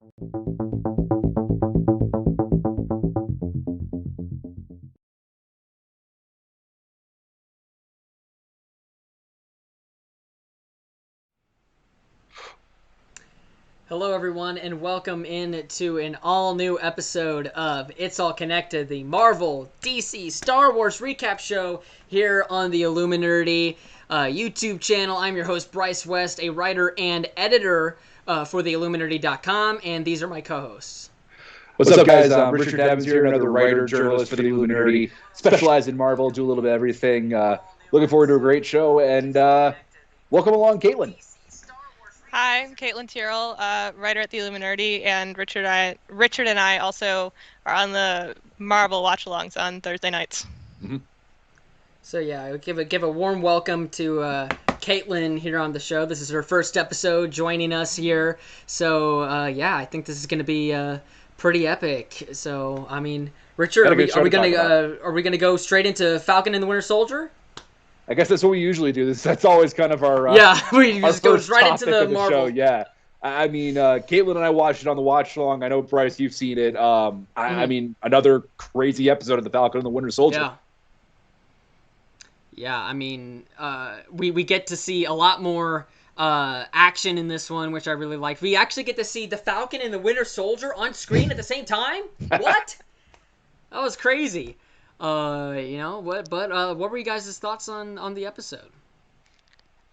Hello, everyone, and welcome in to an all-new episode of It's All Connected, the Marvel, DC, Star Wars recap show here on the Illuminerdi YouTube channel. I'm your host, Bryce West, a writer and editor for the Illuminerdi.com, and these are my co-hosts. What's up, guys? Richard Nebens here, another writer, journalist for the Illuminerdi, specialized in Marvel, do a little bit of everything. Looking forward to a great show, and welcome along, Caitlin. Hi, I'm Caitlin Tyrrell, writer at the Illuminerdi, and Richard and I also are on the Marvel watch-alongs on Thursday nights. Mm-hmm. So yeah, give a warm welcome to Caitlin here on the show. This is her first episode joining us here. So yeah, I think this is going to be pretty epic. So I mean, Richard, are we gonna go straight into Falcon and the Winter Soldier? I guess that's what we usually do. That's always kind of our we just go right into the Marvel show. Yeah, I mean, Caitlin and I watched it on the watch along. I know, Bryce, you've seen it. I mean, another crazy episode of the Falcon and the Winter Soldier. Yeah. I mean, we get to see a lot more action in this one, which I really liked. We actually get to see the Falcon and the Winter Soldier on screen at the same time. What? That was crazy. What were you guys' thoughts on the episode?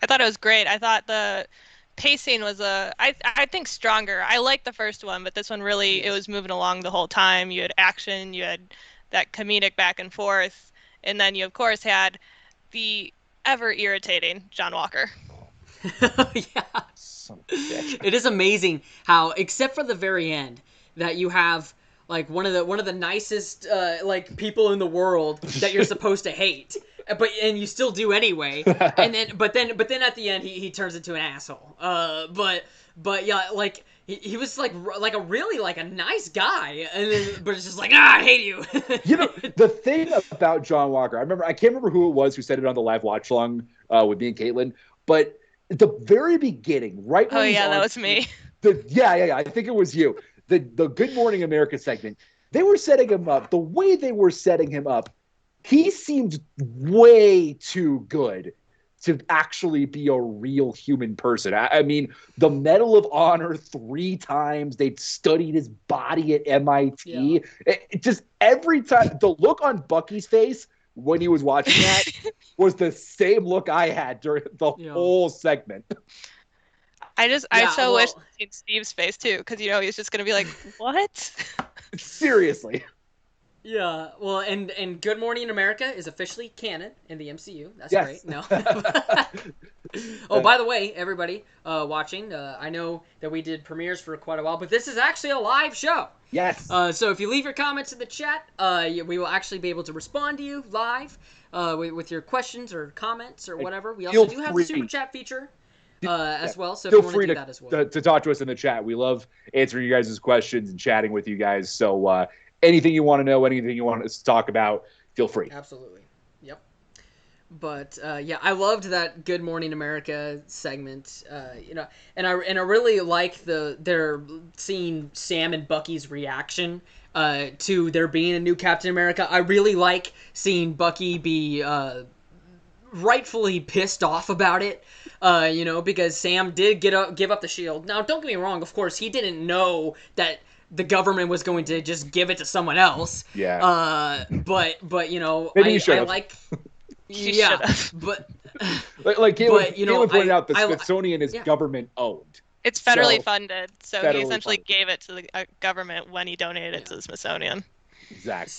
I thought it was great. I thought the pacing was I think stronger. I liked the first one, but this one really, it was moving along the whole time. You had action, you had that comedic back and forth, and then you of course had the ever irritating John Walker. Yeah. It is amazing how, except for the very end, that you have like one of the nicest like people in the world that you're supposed to hate, and you still do anyway. And then but then at the end he turns into an asshole. But yeah, like he was like a really like a nice guy, and then, but it's just like I hate you. You know, the thing about John Walker, I can't remember who it was who said it on the live watch along with me and Caitlin, but at the very beginning, right? Oh yeah, that was me. Yeah. I think it was you. The Good Morning America segment, they were setting him up. The way they were setting him up, he seemed way too good to actually be a real human person. I mean, the Medal of Honor 3 times. They'd studied his body at MIT. Yeah. It just every time, the look on Bucky's face when he was watching that was the same look I had during the whole segment. I wish to see Steve's face too, because he's just gonna be like, "What?" Seriously. Yeah. Well, and Good Morning America is officially canon in the MCU. That's great. No. Oh, by the way, everybody watching, I know that we did premieres for quite a while, but this is actually a live show. Yes. So if you leave your comments in the chat, we will actually be able to respond to you live with your questions or comments or whatever. We also do have the super chat feature. As well, so feel if you free want to do that as well. to talk to us in the chat. We love answering you guys' questions and chatting with you guys. So anything you want to know, anything you want us to talk about, feel free. Absolutely. Yep. But yeah, I loved that Good Morning America segment. And I really like their seeing Sam and Bucky's reaction to there being a new Captain America. I really like seeing Bucky be rightfully pissed off about it, because Sam did give up the shield. Now, don't get me wrong, of course, he didn't know that the government was going to just give it to someone else. Yeah. But maybe I like... yeah, but... like Caitlin pointed out, the Smithsonian is government-owned. It's federally funded, so he essentially gave it to the government when he donated it to the Smithsonian. Exactly.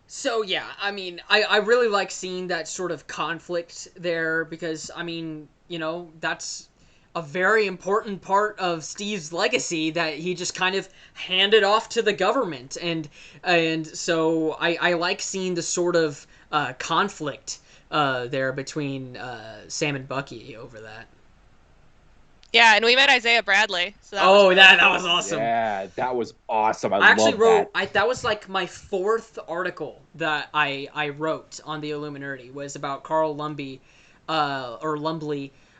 So yeah, I mean, I really like seeing that sort of conflict there because, I mean, that's a very important part of Steve's legacy that he just kind of handed off to the government. And so I like seeing the sort of conflict there between Sam and Bucky over that. Yeah, and we met Isaiah Bradley. So that was awesome. Yeah, that was awesome. I actually wrote that was like my 4th article that I wrote on the Illuminerdi was about Carl Lumbly,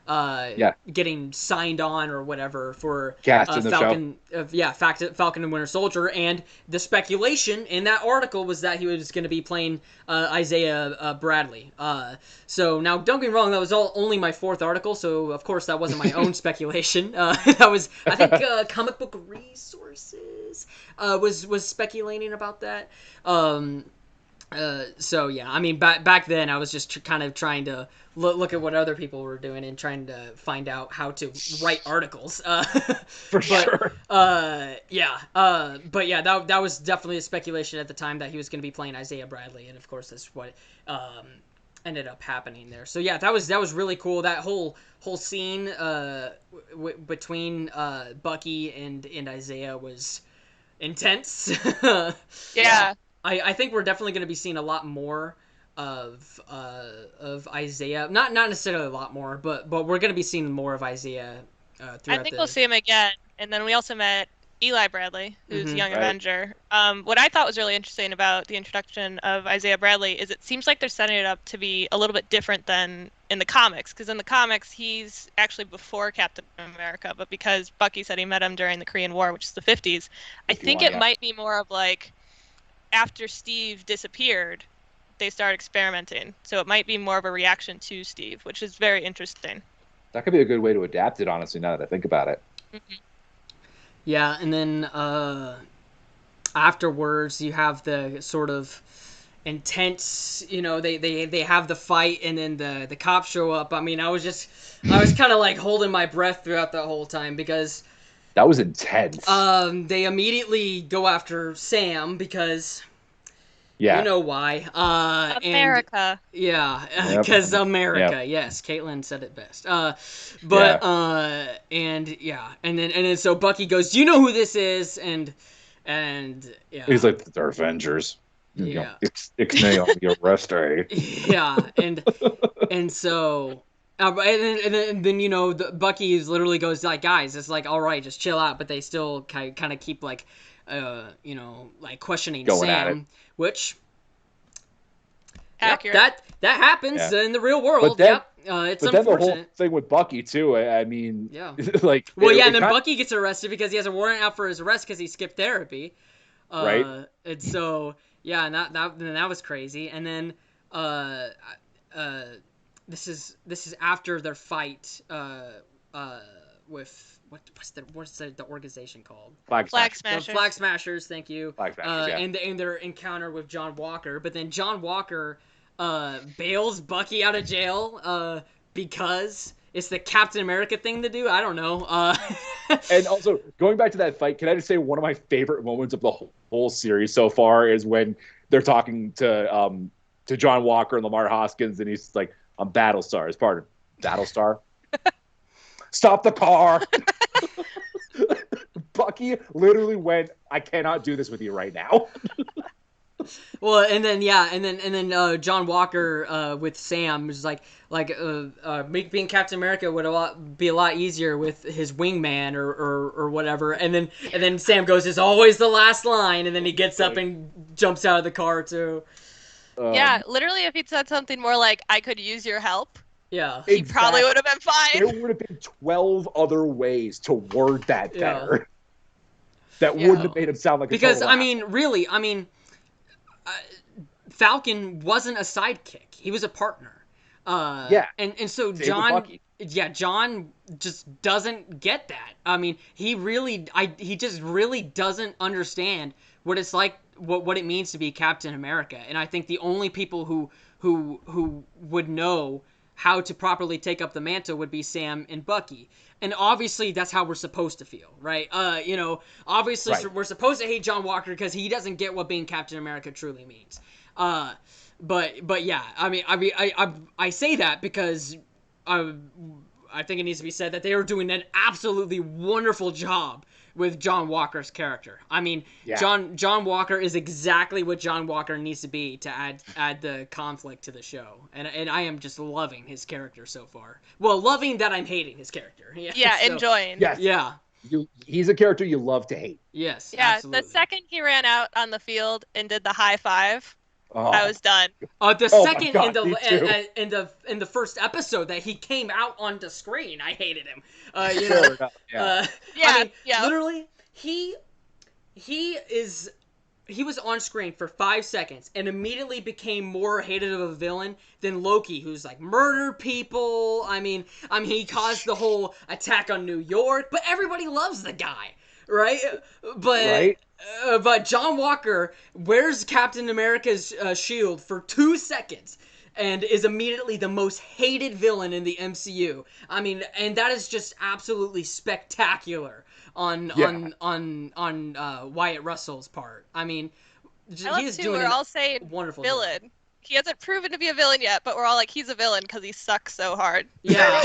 getting signed on or whatever for Cast in the Falcon. Falcon and Winter Soldier, and the speculation in that article was that he was going to be playing Isaiah Bradley. So now, don't get me wrong, that was only my fourth article, so of course that wasn't my own speculation. That was, I think, Comic Book Resources was speculating about that. So yeah, I mean, back then I was just kind of trying to look at what other people were doing and trying to find out how to write articles. Sure. But yeah, that was definitely a speculation at the time that he was going to be playing Isaiah Bradley, and of course that's what ended up happening there. So yeah, that was really cool. That whole scene between Bucky and Isaiah was intense. Yeah. I think we're definitely going to be seeing a lot more of Isaiah. Not necessarily a lot more, but we're going to be seeing more of Isaiah throughout. I think we'll see him again. And then we also met Eli Bradley, who's Young Avenger. What I thought was really interesting about the introduction of Isaiah Bradley is it seems like they're setting it up to be a little bit different than in the comics. Because in the comics, he's actually before Captain America, but because Bucky said he met him during the Korean War, which is the 50s, I think it might be more of like after Steve disappeared, they started experimenting. So it might be more of a reaction to Steve, which is very interesting. That could be a good way to adapt it, honestly, now that I think about it. Mm-hmm. Yeah, and then afterwards you have the sort of intense, they have the fight, and then the cops show up. I mean, I was kind of like holding my breath throughout the whole time because that was intense. They immediately go after Sam because you know why. America. Because America. Yep. Yes, Caitlin said it best. And then so Bucky goes, "Do you know who this is?" And yeah, he's like, "The Avengers." Yeah, it's your rest day. Yeah, and so. And then Bucky literally goes like, "Guys, it's like, all right, just chill out," but they still kind of keep like, like questioning going Sam, which accurate. That happens in the real world. It's but unfortunate. Then the whole thing with Bucky too. I mean, like, and then Bucky gets arrested because he has a warrant out for his arrest because he skipped therapy. Right. And so and that was crazy. And then this is after their fight with what's the organization called? Flag Smashers. The Flag Smashers, thank you. Flag Smashers, and their encounter with John Walker, but then John Walker bails Bucky out of jail because it's the Captain America thing to do. I don't know. And also, going back to that fight, can I just say one of my favorite moments of the whole series so far is when they're talking to John Walker and Lamar Hoskins, and he's like, "I'm Battlestar." His partner, Battlestar. Stop the car. Bucky literally went, "I cannot do this with you right now." Well, and then John Walker with Sam was like being Captain America would be a lot easier with his wingman or whatever. And then Sam goes, "It's always the last line," and then he gets up and jumps out of the car too. Yeah, literally, if he'd said something more like, "I could use your help," he probably would have been fine. There would have been 12 other ways to word that better. That wouldn't have made him sound like a because total I mean, really, Falcon wasn't a sidekick; he was a partner. And so John just doesn't get that. I mean, he just really doesn't understand what it's like, what it means to be Captain America. And I think the only people who would know how to properly take up the mantle would be Sam and Bucky. And obviously that's how we're supposed to feel, right? Obviously we're supposed to hate John Walker because he doesn't get what being Captain America truly means. But yeah, I say that because I think it needs to be said that they are doing an absolutely wonderful job with John Walker's character. I mean, John Walker is exactly what John Walker needs to be to add the conflict to the show. And I am just loving his character so far. Well, loving that I'm hating his character. Enjoying. Yes. Yeah. He's a character you love to hate. Yes. Yeah, absolutely. the second he ran out on the field and did the high five, Oh, I was done. The Oh my second God, me too. in the first episode that he came out onto screen, I hated him. Fair enough. Yeah. I Yeah, mean, yeah. literally, he is he was on screen for 5 seconds and immediately became more hated of a villain than Loki, who's like murdered people. I mean, he caused the whole attack on New York, but everybody loves the guy, right? But Right? but John Walker wears Captain America's shield for 2 seconds and is immediately the most hated villain in the MCU. I mean, and that is just absolutely spectacular on Yeah. Wyatt Russell's part. I mean, I he love is too. doing We're a all saying wonderful villain. job. He hasn't proven to be a villain yet, but we're all like, he's a villain because he sucks so hard. Yeah.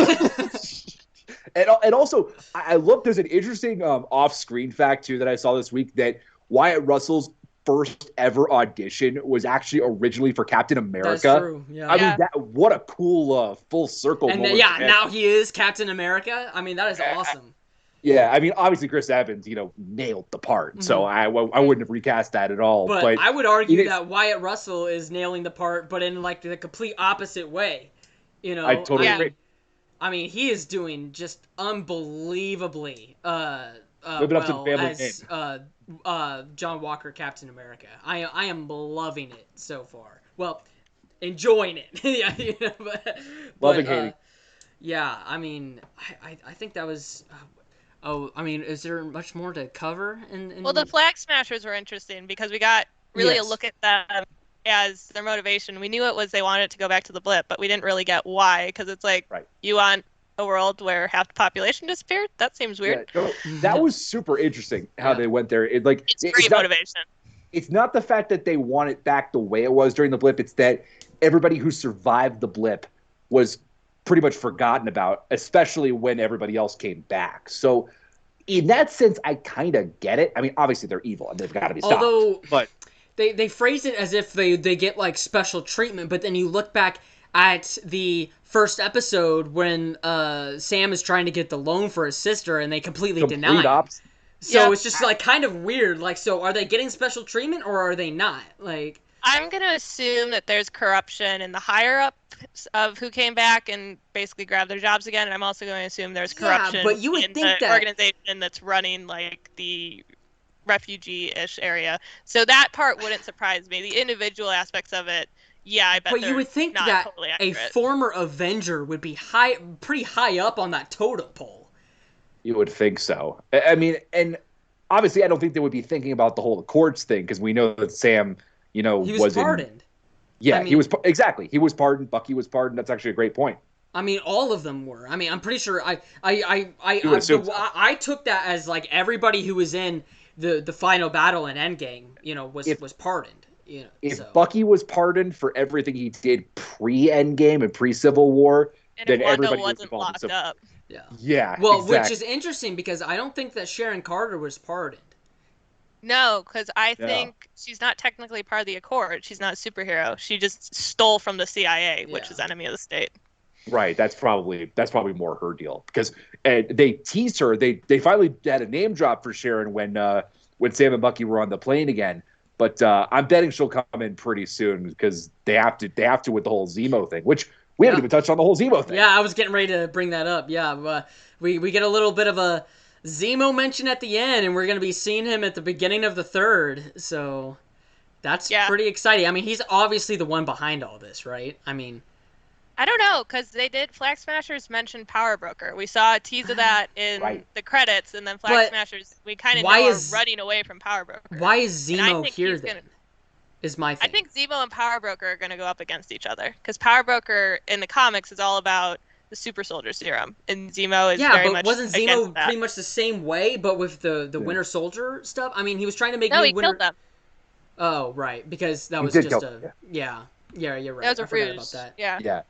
And also, I love. There's an interesting off-screen fact too that I saw this week that Wyatt Russell's first ever audition was actually originally for Captain America. That's true. Yeah. I mean, what a cool full circle and moment. yeah, now he is Captain America. I mean, that is awesome. Yeah, I mean, obviously Chris Evans, nailed the part, so I wouldn't have recast that at all. But I would argue that Wyatt Russell is nailing the part, but in like the complete opposite way. I totally agree. I mean, he is doing just unbelievably Living up to the family as John Walker, Captain America. I am loving it so far. Well, enjoying it. Yeah, Loving hating. Yeah, I mean, I think that was. I mean, is there much more to cover? Well, the Flag Smashers were interesting because we got really Yes. a look at them as their motivation. We knew it was they wanted to go back to the blip, but we didn't really get why. Because it's like, you want a world where half the population disappeared? That seems weird. Yeah, that was super interesting how they went there. It's great motivation. It's not the fact that they want it back the way it was during the blip. It's that everybody who survived the blip was pretty much forgotten about, especially when everybody else came back. So in that sense, I kind of get it. I mean, obviously they're evil and they've got to be stopped. But they phrase it as if they get like special treatment, but then you look back at the first episode when Sam is trying to get the loan for his sister and they completely deny it. So it's just like kind of weird. Like, so are they getting special treatment or are they not? Like, I'm going to assume that there's corruption in the higher-ups of who came back and basically grabbed their jobs again. And I'm also going to assume there's corruption but you would in think the that organization that's running like the refugee-ish area. So that part wouldn't surprise me. The individual aspects of it, yeah, I bet. But you would think that totally a former Avenger would be pretty high up on that totem pole. You would think so. I mean, and obviously I don't think they would be thinking about the whole Accords thing because we know that Sam, he was pardoned. He was exactly. He was pardoned. Bucky was pardoned. That's actually a great point. I mean, all of them were. I mean, I'm pretty sure. I took that as like everybody who was in the final battle in Endgame, was pardoned. If Bucky was pardoned for everything he did pre-Endgame and pre-Civil War, and then Wanda everybody wasn't was locked up. Yeah. Yeah. Well, exactly. which is interesting because I don't think that Sharon Carter was pardoned. No, because I think she's not technically part of the Accord. She's not a superhero. She just stole from the CIA, which is enemy of the state. Right. That's probably more her deal because they teased her. They finally had a name drop for Sharon when Sam and Bucky were on the plane again. But I'm betting she'll come in pretty soon because they have to with the whole Zemo thing, which we haven't even touched on the whole Zemo thing. Yeah, I was getting ready to bring that up. Yeah, we get a little bit of a Zemo mention at the end, and we're going to be seeing him at the beginning of the third. So that's pretty exciting. I mean, he's obviously the one behind all this, right? I mean, I don't know, because they did Flag Smashers mention Power Broker. We saw a tease of that in the credits, and then Flag Smashers, we kind of know are running away from Power Broker. Why is Zemo here then? Is my thing. I think Zemo and Power Broker are going to go up against each other, because Power Broker in the comics is all about the super soldier serum, and Zemo is very much wasn't against Zemo that. pretty much the same way, but with the Winter Soldier stuff? I mean, he was trying to make he killed them. Oh, right, because that was just a you're right. That was a ruse. About that. Yeah.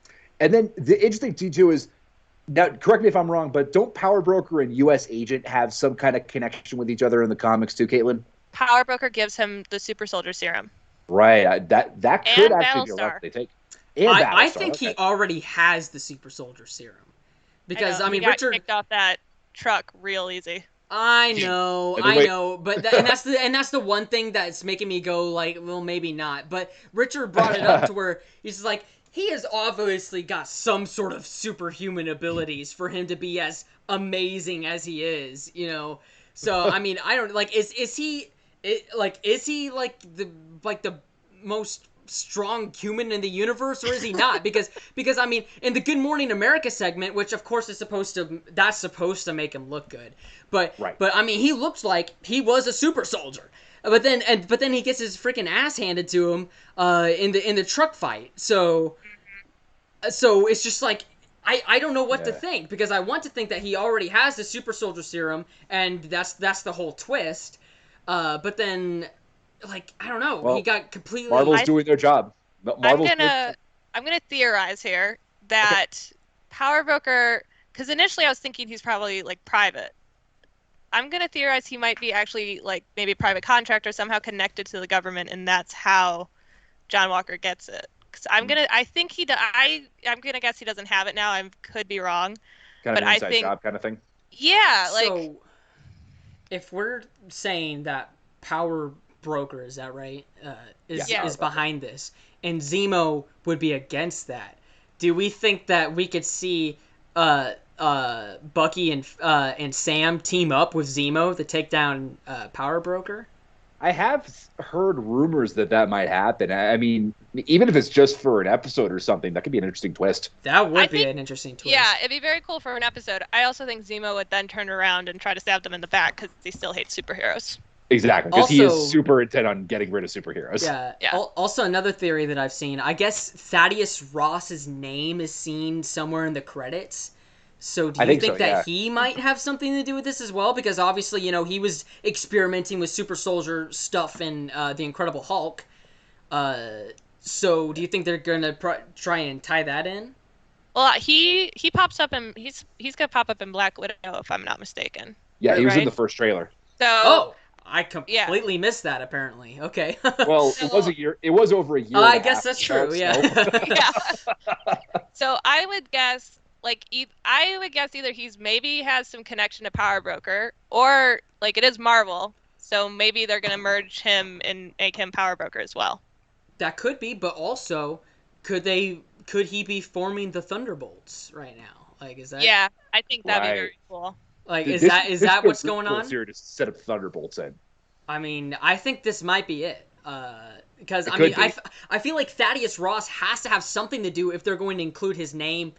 And then the interesting thing too is, now correct me if I'm wrong, but don't Power Broker and U.S. Agent have some kind of connection with each other in the comics too, Caitlin? Power Broker gives him the super soldier serum. Right. That could actually be a route they take. I think he already has the super soldier serum. Because, I mean, he got Richard kicked off that truck real easy. I know, Anyway. but and that's the one thing that's making me go like, well, maybe not. But Richard brought it up to where he's like, he has obviously got some sort of superhuman abilities for him to be as amazing as he is, you know. So I mean, I don't like is he like the most strong human in the universe, or is he not? Because I mean, in the Good Morning America segment, which of course is supposed to make him look good, but Right. but I mean, he looked like he was a super soldier. But then he gets his freaking ass handed to him in the truck fight. So it's just like I don't know what to think, because I want to think that he already has the super soldier serum, and that's the whole twist. But then, like, I don't know, he got completely. Marvel's doing their job. I'm gonna theorize here that Power Broker, because initially I was thinking he's probably like private. I'm gonna theorize he might be actually like maybe a private contractor, somehow connected to the government, and that's how John Walker gets it. Because I'm gonna guess he doesn't have it now. I could be wrong, Kind but of an I inside think job kind of thing. yeah, like So, if we're saying that Power Broker, is that right? Is behind this, and Zemo would be against that. Do we think that we could see Bucky and Sam team up with Zemo to take down Power Broker? I have heard rumors that might happen. I mean, even if it's just for an episode or something, that could be an interesting twist. That would be an interesting twist. Yeah, it'd be very cool for an episode. I also think Zemo would then turn around and try to stab them in the back because he still hates superheroes. Exactly, because he is super intent on getting rid of superheroes. Yeah. Also, another theory that I've seen, I guess Thaddeus Ross's name is seen somewhere in the credits. So do you think that he might have something to do with this as well? Because obviously, you know, he was experimenting with super soldier stuff in The Incredible Hulk. So do you think they're going to try and tie that in? Well, he pops up and he's going to pop up in Black Widow, if I'm not mistaken. Yeah, he was in the first trailer. So I completely missed that, apparently. Okay. Well, it was a year. It was over a year. I guess that's true. Yeah. So I would guess, either he's maybe has some connection to Power Broker, or like it is Marvel, so maybe they're gonna merge him and make him Power Broker as well. That could be, but also, could he be forming the Thunderbolts right now? Like, is that? Yeah, I think that'd be very cool. Like, is that what's going on? Here to set up Thunderbolts in. I mean, I think this might be it. Because I feel like Thaddeus Ross has to have something to do if they're going to include his name,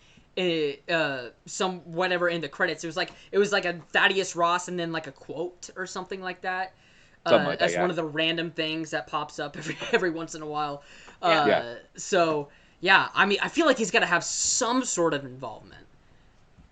whatever in the credits. It was like a Thaddeus Ross and then like a quote or something like that. That's one of the random things that pops up every once in a while. So yeah, I mean, I feel like he's got to have some sort of involvement.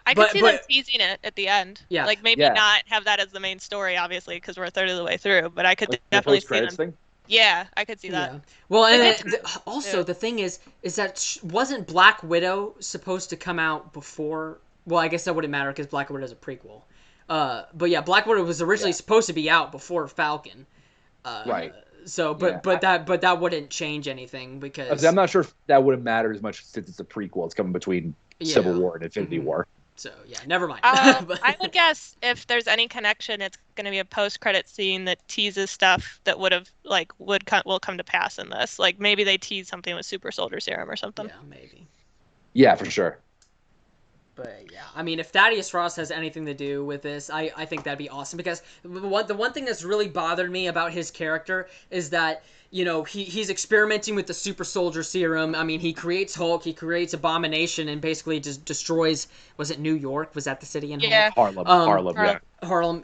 I could see them teasing it at the end. Yeah. Like maybe not have that as the main story, obviously, because we're a third of the way through. But I could definitely see them. Thing? Yeah, I could see that. Yeah. Well, and also the thing is that wasn't Black Widow supposed to come out before? Well, I guess that wouldn't matter because Black Widow is a prequel. But yeah, Black Widow was originally supposed to be out before Falcon. Right. So, but that wouldn't change anything because I'm not sure if that would have mattered as much since it's a prequel. It's coming between Civil War and Infinity War. So yeah, never mind. I would guess if there's any connection, it's going to be a post-credit scene that teases stuff that will come to pass in this. Like maybe they tease something with Super Soldier Serum or something. Yeah, maybe. Yeah, for sure. But yeah, I mean, if Thaddeus Ross has anything to do with this, I think that'd be awesome. Because the one thing that's really bothered me about his character is that, you know, he's experimenting with the super soldier serum. I mean, he creates Hulk, he creates Abomination, and basically just destroys. Was it New York? Was that the city in Hulk? Harlem, yeah. Harlem,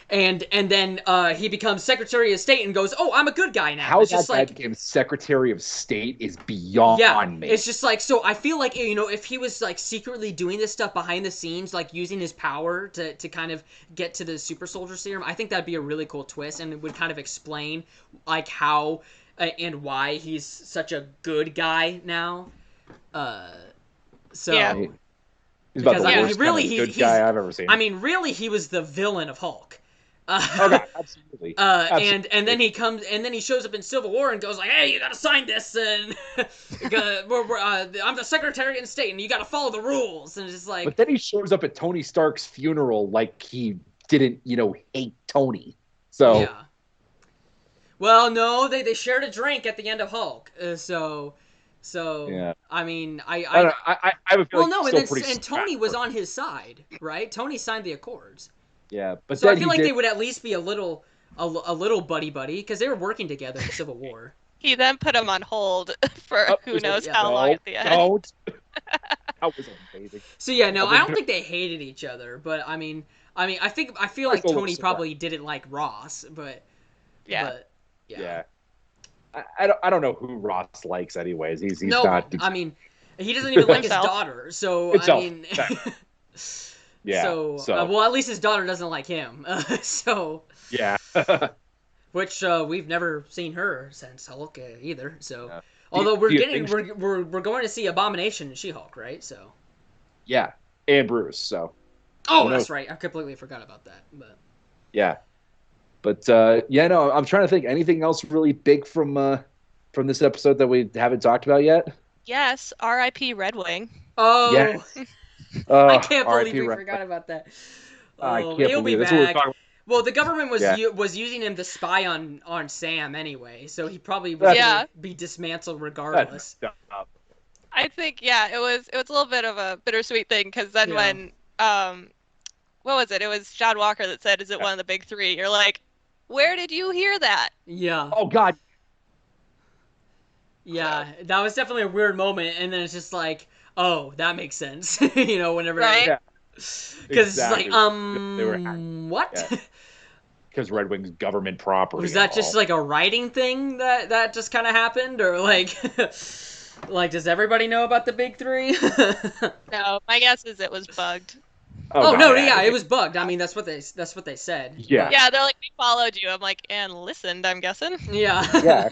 and then he becomes Secretary of State and goes, "Oh, I'm a good guy now." How that guy became Secretary of State is beyond me. It's just like, so I feel like, you know, if he was like secretly doing this stuff behind the scenes, like using his power to kind of get to the super soldier serum, I think that'd be a really cool twist, and it would kind of explain like how and why he's such a good guy now. He's about the worst good guy I've ever seen. I mean, really, he was the villain of Hulk. Okay, absolutely. And then he comes, and then he shows up in Civil War and goes like, "Hey, you gotta sign this, and I'm the Secretary of State, and you gotta follow the rules." And it's just like, but then he shows up at Tony Stark's funeral like he didn't, hate Tony. So Yeah. Well, no, they shared a drink at the end of Hulk. So yeah. I mean, I don't know. I have a well, feeling no, he's and still pretty and Tony was strapped. on his side, right? Tony signed the Accords. Yeah, but So I then feel he like did. they would at least be a little buddy because they were working together in Civil War. He then put him on hold for who knows yeah. how long at the end. Don't. That was amazing. So yeah, no, I don't think they hated each other, but I feel like Tony probably didn't like Ross, but Yeah. but Yeah. I don't know who Ross likes anyways. He's no, not. I mean, he doesn't even like his Himself. daughter. So Himself, I mean, exactly. Yeah. So, well, at least his daughter doesn't like him. So yeah. which we've never seen her since Hulk either. So Yeah. although Do you think we're going to see Abomination and She-Hulk, right? So Yeah, and Bruce. So oh, that's right. I completely forgot about that. But yeah, but yeah, no, I'm trying to think anything else really big from this episode that we haven't talked about yet. Yes, R.I.P. Red Wing. oh, Yeah. I can't believe R.I.P. we Red forgot about that. I Oh, can't he'll be believe that's what we're back. talking about. Well, the government was Yeah. was using him to spy on Sam anyway, so he probably was Yeah. going to be dismantled regardless. That's up. I think it was a little bit of a bittersweet thing because then Yeah. when what was it? It was John Walker that said, "Is it one of the big three?" You're like, where did you hear that? Yeah. Oh God. Yeah, that was definitely a weird moment, and then it's just like, oh, that makes sense. Whenever Right? Yeah. because it's Exactly. like, They were what? Yeah. Because Red Wing's government property. Was that and just all. like a writing thing that just kind of happened, or like, like does everybody know about the big three? No, my guess is it was bugged. Oh God, no, yeah, it was bugged. I mean, that's what they said. Yeah. Yeah, they're like, we followed you. I'm like, and listened, I'm guessing. Yeah. Yeah.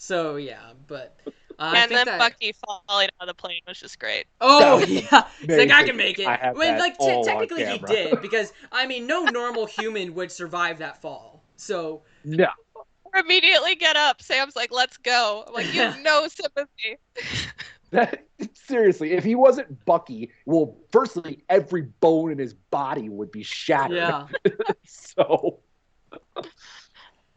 So yeah, but I And think then that. Bucky falling out of the plane was just great. Oh That was yeah, it's like I amazing. can make it. I have mean, that like all on technically he camera. did because I mean, no normal human would survive that fall. So No. Immediately get up. Sam's like, let's go. I'm like, you have no sympathy. Seriously, if he wasn't Bucky, well, firstly, every bone in his body would be shattered. yeah. So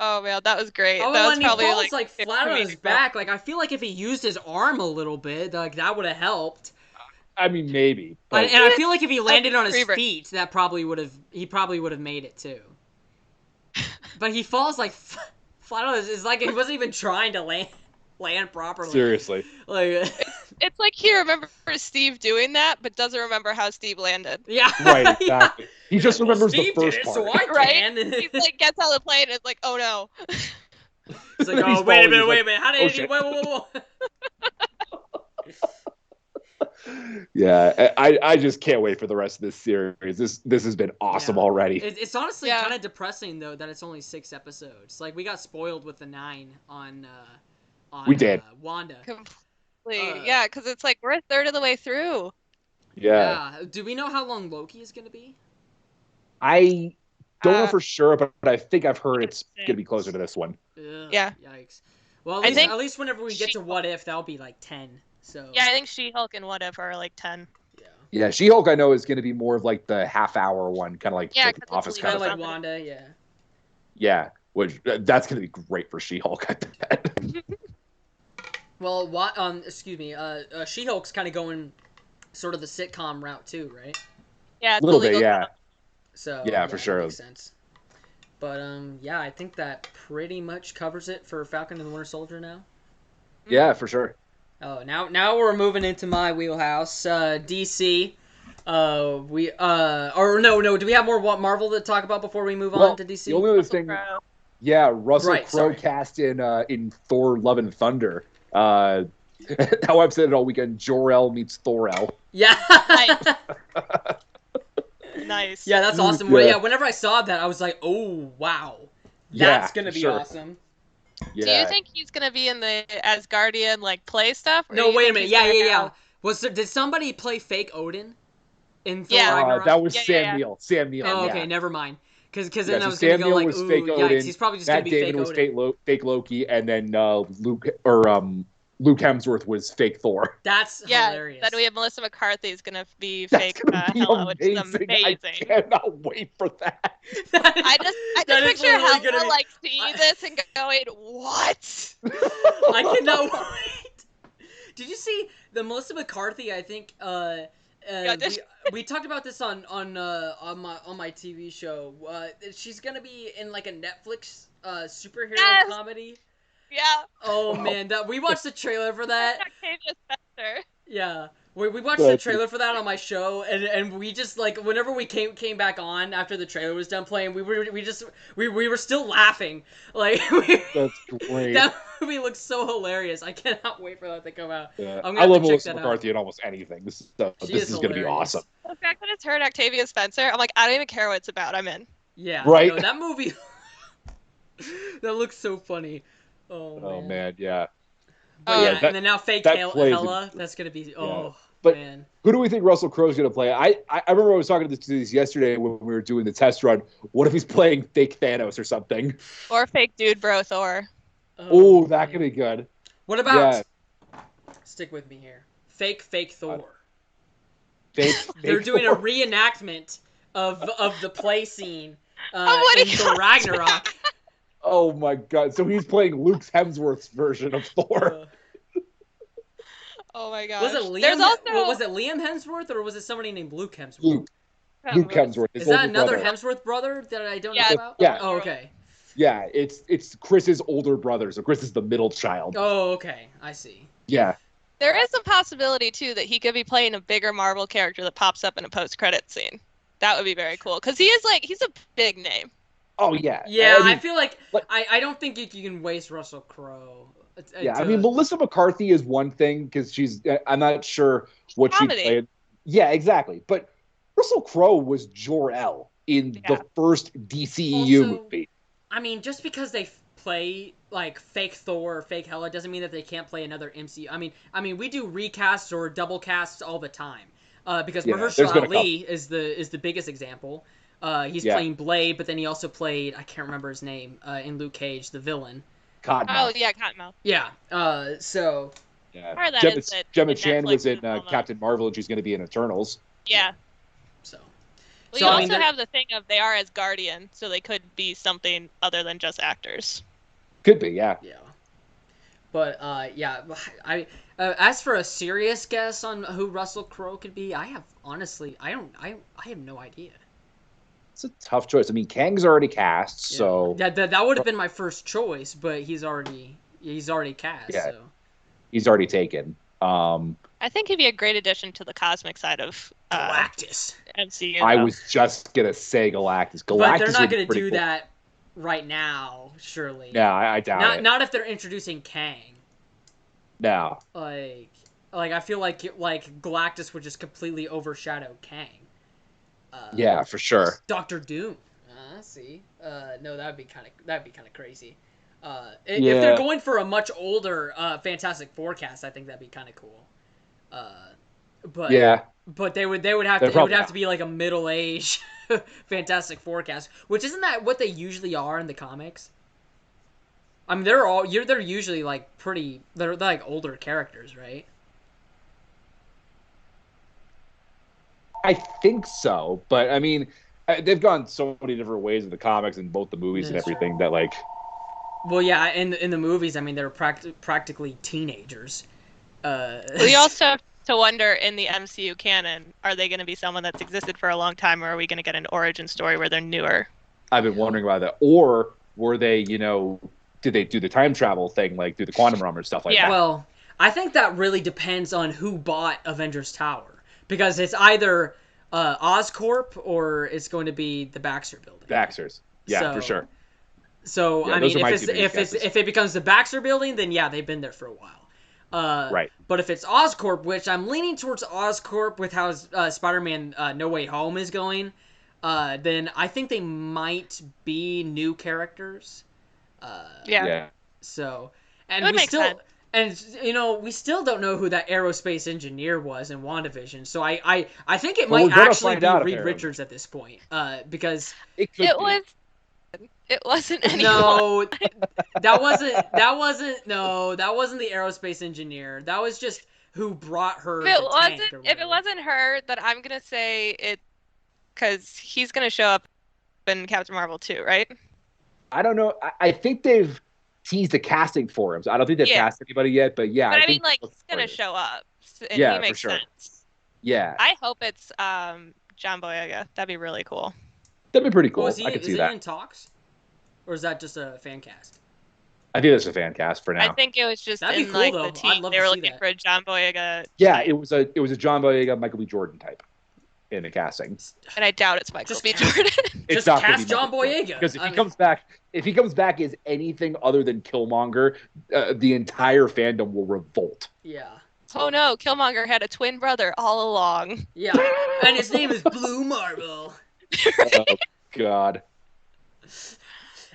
Oh man, that was great. Oh, that was and he probably falls like flat on his comedic back. Like I feel like if he used his arm a little bit, like that would have helped. I mean, maybe. But And I feel like if he landed on his Favorite. feet, that probably would have. He probably would have made it too. But he falls like flat on his. It's like he wasn't even trying to land properly. seriously, Like It's like he remembers Steve doing that, but doesn't remember how Steve landed. yeah. right? Yeah. Exactly. He just Well, remembers Steve the first did it, part. so I Right? can. He like gets out of the plane and it's like, oh no. It's like, He's oh wait a falling, minute, he's wait like, a minute. How oh, did he? shit. Whoa. Yeah, I just can't wait for the rest of this series. This has been awesome Yeah. already. It's honestly Yeah. kind of depressing though that it's only 6 episodes. Like we got spoiled with the 9 on We did. Wanda. Completely. Yeah, because it's like we're a third of the way through. Yeah. Do we know how long Loki is going to be? I don't know Uh, for sure, but I think I've heard it's Six. gonna be closer to this one. Ugh, Yeah. Yikes. Well, I think at least whenever we get to She-Hulk- What If, that'll be like 10. So Yeah, I think She-Hulk and whatever are like 10. yeah. Yeah, She-Hulk I know is gonna be more of like the half-hour one, kind of like Yeah, the 'cause it's Office leading kind Kind of of thing. like Wanda, yeah. Yeah, which that's gonna be great for She-Hulk. I bet. Well, excuse me. She-Hulk's kind of going sort of the sitcom route too, right? Yeah, it's A little illegal bit, yeah. drama. So Yeah, for that sure. makes sense. But yeah, I think that pretty much covers it for Falcon and the Winter Soldier now. Yeah, for sure. Oh, now we're moving into my wheelhouse. DC. Or no. Do we have more Marvel to talk about before we move on to DC? The only other thing, Crowe. yeah, Russell Right, Crowe sorry. cast in Thor: Love and Thunder. How I've said it all weekend. Jor-El meets Thor-El. Yeah. Nice. Yeah, that's awesome. Well, Yeah. yeah, whenever I saw that, I was like, oh wow, Yeah, that's gonna be sure. awesome. Yeah. Do you think he's gonna be in the Asgardian like play stuff? Or No, do you wait a think minute. he's Yeah, gonna yeah, yeah. go- Did somebody play fake Odin in Thor Yeah. Ragnarok? that was Yeah, Sam yeah. Neill. Sam Neill. Oh, yeah. okay, never mind. Because Yeah, then I so was gonna Sam go Neill like, was ooh, fake yikes, Odin. he's probably just Matt gonna be Damon fake was Odin. fake Loki, and then Luke or Luke Hemsworth was fake Thor. That's hilarious. Then we have Melissa McCarthy is gonna be That's fake gonna be Hela, which is amazing. amazing. I cannot wait for that. I just that is picture literally Hela gonna be- like seeing this and going, "What?" I cannot wait. Did you see the Melissa McCarthy? I think we talked about this on my TV show. She's gonna be in like a Netflix superhero comedy. Yeah. Oh man, that we watched the trailer for that. Octavia Spencer. Yeah. We watched the trailer for that on my show, and we just like whenever we came back on after the trailer was done playing, we were still laughing. Like That's great. that movie looks so hilarious. I cannot wait for that to come out. Yeah. I'm I love check Melissa that McCarthy out. in almost anything. This is going to be hilarious. awesome. The fact that it's her and Octavia Spencer, I'm like, I don't even care what it's about. I'm in. Yeah. Right? No, that movie. That looks so funny. Oh man, yeah. But Oh, yeah, that- and then now fake that Hela. plays That's gonna be But- man. Who do we think Russell Crowe's going to play? I remember I was talking to this yesterday when we were doing the test run. What if he's playing fake Thanos or something? Or fake dude bro Thor. Oh, that man. could be good. What about? Yeah. Stick with me here. Fake Thor. Fake, They're fake doing Thor. a reenactment of the play scene what in he the calls Ragnarok. Oh my god! So he's playing Luke Hemsworth's version of Thor. Oh my gosh. Was it Liam? There's also Was it Liam Hemsworth or was it somebody named Luke Hemsworth? Luke Hemsworth. His Is that older another brother. Hemsworth brother that I don't Yeah. know about? Yeah. Oh, okay. Yeah, it's Chris's older brother. So Chris is the middle child. Oh, okay. I see. Yeah. There is a possibility too that he could be playing a bigger Marvel character that pops up in a post-credit scene. That would be very cool because he's a big name. Oh yeah. Yeah, I mean, feel like like- I don't think you can waste Russell Crowe. Yeah, I mean, Melissa McCarthy is one thing because I'm not sure what she Comedy. played. Yeah, exactly. But Russell Crowe was Jor-El in the first DCEU Also, movie. I mean, just because they play like fake Thor or fake Hela doesn't mean that they can't play another MCU. I mean, we do recasts or double casts all the time. Because Yeah, Mahershala there's been a Ali is the biggest example. He's playing Blade, but then he also played, I can't remember his name, in Luke Cage, the villain. Cottonmouth. Oh yeah, Cottonmouth. Yeah. So Yeah. Part of that Gemma, is that Gemma in Chan Netflix was in is well known. Captain Marvel, and she's going to be in Eternals. Yeah. so Well, So, you I mean, also have the thing of they are as Guardian, so they could be something other than just actors. Could be, yeah. yeah. But yeah, I as for a serious guess on who Russell Crowe could be, I have no idea. It's a tough choice. I mean, Kang's already cast, Yeah. so that would have been my first choice, but he's already cast. Yeah. So. he's already taken. I think he'd be a great addition to the cosmic side of Galactus. MCU. I though. was just going to say Galactus. Galactus But they're not would be going to pretty do cool. that right now, surely. No, I doubt it. Not if they're introducing Kang. No. Like I feel like Galactus would just completely overshadow Kang. Yeah, for sure. Doctor Doom. See. No, that'd be kind of crazy. If Yeah. they're going for a much older Fantastic Four cast, I think that'd be kind of cool. But Yeah. But they would have They're to it would probably have to be like a middle age Fantastic Four cast, which isn't that what they usually are in the comics? I mean, they're usually like they're like older characters, right? I think so, but I mean, they've gone so many different ways in the comics and both the movies and That's everything that like. Well, yeah, in the movies, I mean, they're practically teenagers. We also have to wonder in the MCU canon, are they going to be someone that's existed for a long time, or are we going to get an origin story where they're newer? I've been wondering about that, or were they, did they do the time travel thing like through the quantum realm or stuff like Yeah. that? Well, I think that really depends on who bought Avengers Tower, because it's either Oscorp or it's going to be the Baxter Building. Baxter's, yeah, So- for sure. So Yeah, I those mean, are my if two biggest guesses. it becomes the Baxter Building, then yeah, they've been there for a while. Right. But if it's Oscorp, which I'm leaning towards Oscorp with how Spider-Man No Way Home is going, then I think they might be new characters. Yeah. So, It and would we make still, sense. and we still don't know who that aerospace engineer was in WandaVision. So I think it Well, might we're gonna actually find be out, Reed apparently. Richards at this point, because It could It be. was. It wasn't anyone. No, that wasn't the aerospace engineer. That was just who brought her If it the wasn't, tank or if it whatever. wasn't her, then I'm gonna say it because he's gonna show up in Captain Marvel 2, right? I don't know. I think they've teased the casting for him. So I don't think they've Yeah. cast anybody yet. But yeah, But I I mean, think like, he's gonna show up, and Yeah, he for makes sure. sense. Yeah, I hope it's John Boyega. That'd be really cool. that'd be pretty cool. Oh, is he, I could is see he that. in talks? Or is that just a fan cast? I think that's a fan cast for now. I think it was just That'd be in cool, like though. the I'd team. love They to were see looking that. for a John Boyega. Yeah, team. it was a John Boyega, Michael B. Jordan type in the casting. And I doubt it's Michael Just B. cast- Jordan. It's Just not gonna cast be Michael John B. Jordan, Boyega. because if he comes back as anything other than Killmonger, the entire fandom will revolt. Yeah. Oh no, Killmonger had a twin brother all along. Yeah. And his name is Blue Marvel. Oh God.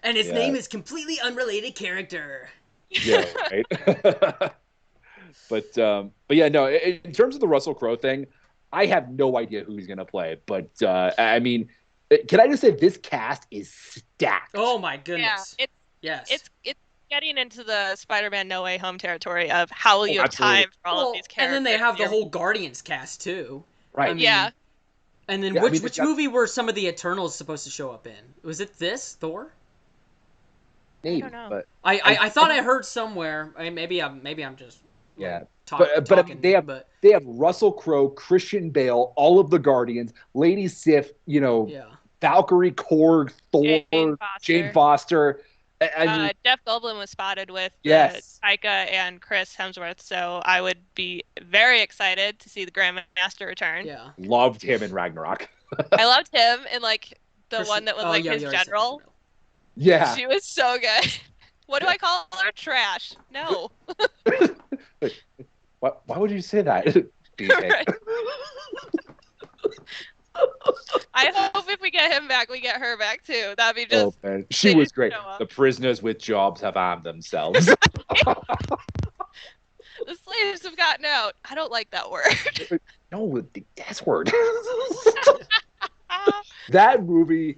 And his Yeah. name is completely unrelated character. Yeah, right. But yeah, no. In terms of the Russell Crowe thing, I have no idea who he's gonna play. But I mean, can I just say this cast is stacked? Oh my goodness. Yeah, yes. it's getting into the Spider-Man No Way Home territory of how will you have absolutely. time for all of these characters. And then they have the whole Guardians cast too. Right. I mean, Yeah. And then Yeah, I mean, which movie were some of the Eternals supposed to show up in? Was it this Thor? Maybe, I don't know. but I thought I heard somewhere. maybe I'm just yeah. talking. But I mean, they have Russell Crowe, Christian Bale, all of the Guardians, Lady Sif, yeah. Valkyrie, Korg, Thor, Jane Foster. I mean, Jeff Goldblum was spotted with yes. Taika and Chris Hemsworth, so I would be very excited to see the Grandmaster return. Yeah. Loved him in Ragnarok. I loved him in like the Christian- one that was oh, like yeah, his you already said general. Yeah. She was so good. What do I call her? Trash. No. Why would you say that? Right. I hope if we get him back, we get her back too. That'd be just. Oh, man. She they was just great. show up. The prisoners with jobs have armed themselves. The slaves have gotten out. I don't like that word. No, the S word. That movie,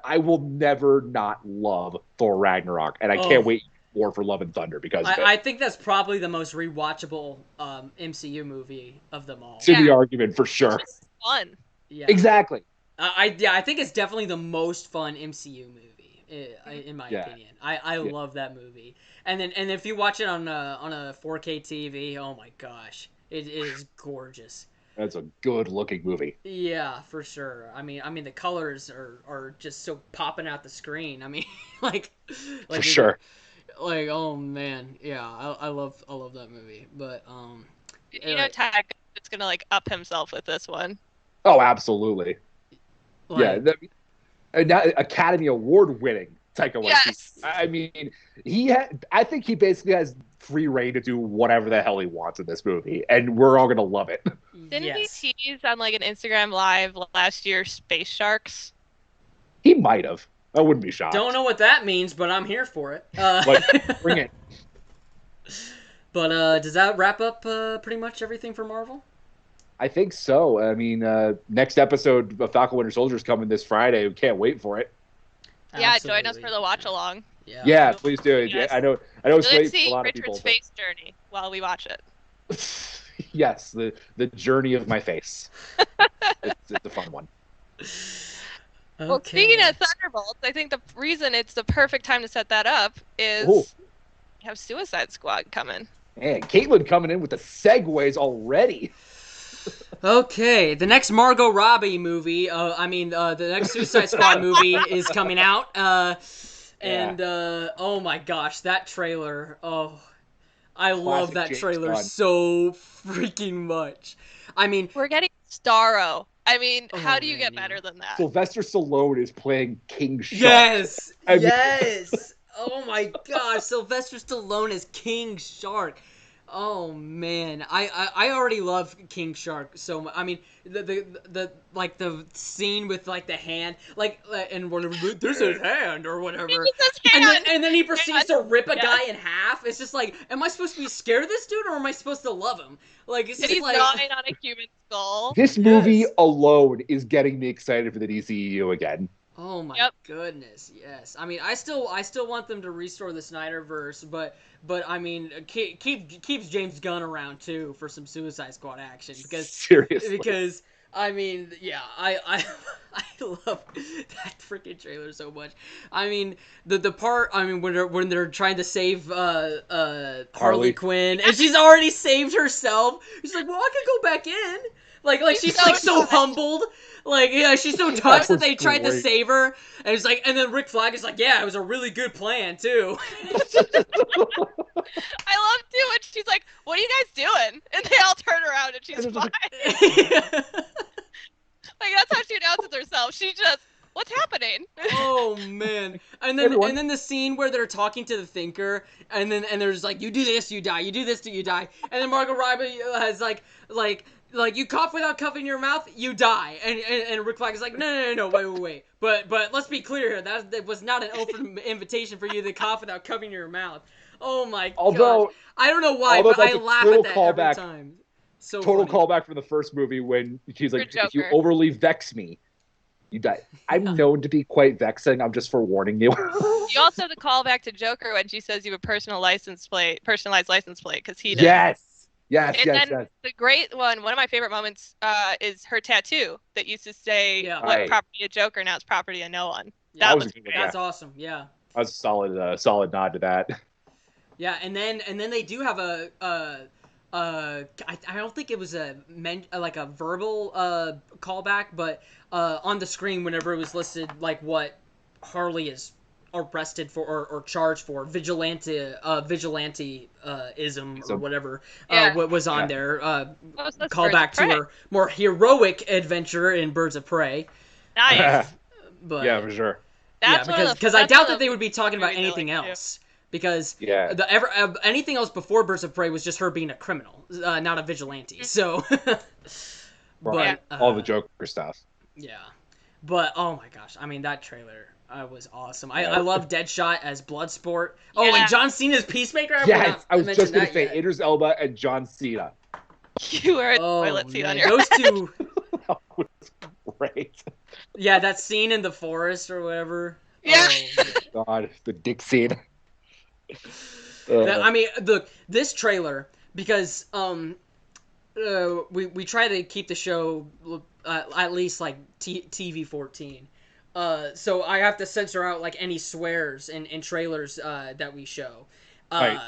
I will never not love Thor Ragnarok, and I can't wait more for Love and Thunder because of it. I think that's probably the most rewatchable MCU movie of them all. To the argument, for sure. It's fun. Yeah. Exactly. I think it's definitely the most fun MCU movie in my opinion. I love that movie. And if you watch it on a 4K TV, oh my gosh, it is gorgeous. That's a good looking movie. Yeah, for sure. I mean the colors are just so popping out the screen. I mean, like For sure. Like, oh man, yeah, I love that movie. But Taika is gonna like up himself with this one. Oh, absolutely. like, Yeah, Academy Award winning Taika Waititi. Yes. I mean, I think he basically has free reign to do whatever the hell he wants in this movie, and we're all gonna love it. Didn't yes. he tease on like an Instagram live last year Space Sharks? He might have. I wouldn't be shocked. Don't know what that means, but I'm here for it. Bring it. But does that wrap up pretty much everything for Marvel? I think so. I mean, next episode of Falcon Winter Soldier is coming this Friday. We can't wait for it. Yeah, join us for the watch along. Yeah, please do. Yes. I know You'll it's late see for a lot of Richard's people. face journey while we watch it. Yes, the journey of my face. It's a fun one. Okay. Well, speaking of Thunderbolts, I think the reason it's the perfect time to set that up is Ooh. you have Suicide Squad coming. Man, Caitlin coming in with the segues already. Okay, the next Margot Robbie movie, the next Suicide Squad movie is coming out. Oh my gosh, that trailer. Oh, I love that James trailer Gunn. so freaking much. I mean, We're getting Starro. I mean, how do you man, get yeah. better than that? Sylvester Stallone is playing King Shark. yes, I mean- yes. Oh my gosh, Sylvester Stallone as King Shark. Oh man, I already love King Shark so much. I mean, the like the scene with like the hand, and whatever, there's his hand or whatever, and then he proceeds to rip a guy in half. It's just like, am I supposed to be scared of this dude or am I supposed to love him? Like, it's just He's like gnawing on a human skull. This movie Yes. alone is getting me excited for the DCEU again. Oh my Yep. goodness, yes. I mean, I still want them to restore the Snyderverse, but I mean, keeps James Gunn around too for some Suicide Squad action Seriously. because I mean, yeah, I love that freaking trailer so much. I mean, the part, I mean, when they're trying to save Harley Harley. Quinn and she's already saved herself. She's like, well, I could go back in. Like she's so like so touched. humbled. Like, yeah, she's so touched that was they tried to great. save her, and it's like, and then Rick Flag is like, yeah, it was a really good plan too. I love too when she's like, "What are you guys doing?" And they all turn around and she's And fine. it's Like that's how she announces herself. She just, "What's happening?" Oh man! And Everyone. then the scene where they're talking to the Thinker, and there's like, you do this, you die. You do this, you die. And then Margot Robbie has like you cough without covering your mouth, you die. And Rick Flag is like, no, wait. But let's be clear here. That was not an open invitation for you to cough without covering your mouth. Oh my Although- gosh! I don't know why, although but I that's a laugh total at that callback. every time. So Total funny. callback from the first movie when she's like, For if you Joker. overly vex me, you die. I'm known to be quite vexing. I'm just forewarning you. You also have to call back to Joker when she says you have a personalized license plate, because he did. Yes. And then the great one of my favorite moments is her tattoo that used to say Yeah. what Right. property of Joker, now it's property of no one. Yeah, That was good. great. That's awesome. Yeah. That was a solid nod to that. Yeah, and then they do have I don't think it was like a verbal callback, but on the screen whenever it was listed like what Harley is arrested for or charged for, vigilanteism or whatever Yeah. what was on Yeah. there, That's Birds callback of to Prey. her more heroic adventure in Birds of Prey. Nice. But Yeah, for sure. That's yeah, because I doubt that they would be talking about anything else. Because Yeah. anything else before Birds of Prey was just her being a criminal, not a vigilante. So, Right. but All the Joker stuff. yeah, but oh my gosh, I mean that trailer was awesome. I love Deadshot as Bloodsport. Oh, Yeah. and John Cena's Peacemaker. Yes, I was mention just gonna that say yet. Idris Elba and John Cena. You were a Oh toilet seat on man, your those two. That was great. Yeah, that scene in the forest or whatever. Yeah. Oh, God, the dick scene. I mean, this trailer, because we try to keep the show at least like TV 14. So I have to censor out like any swears in trailers that we show. Right.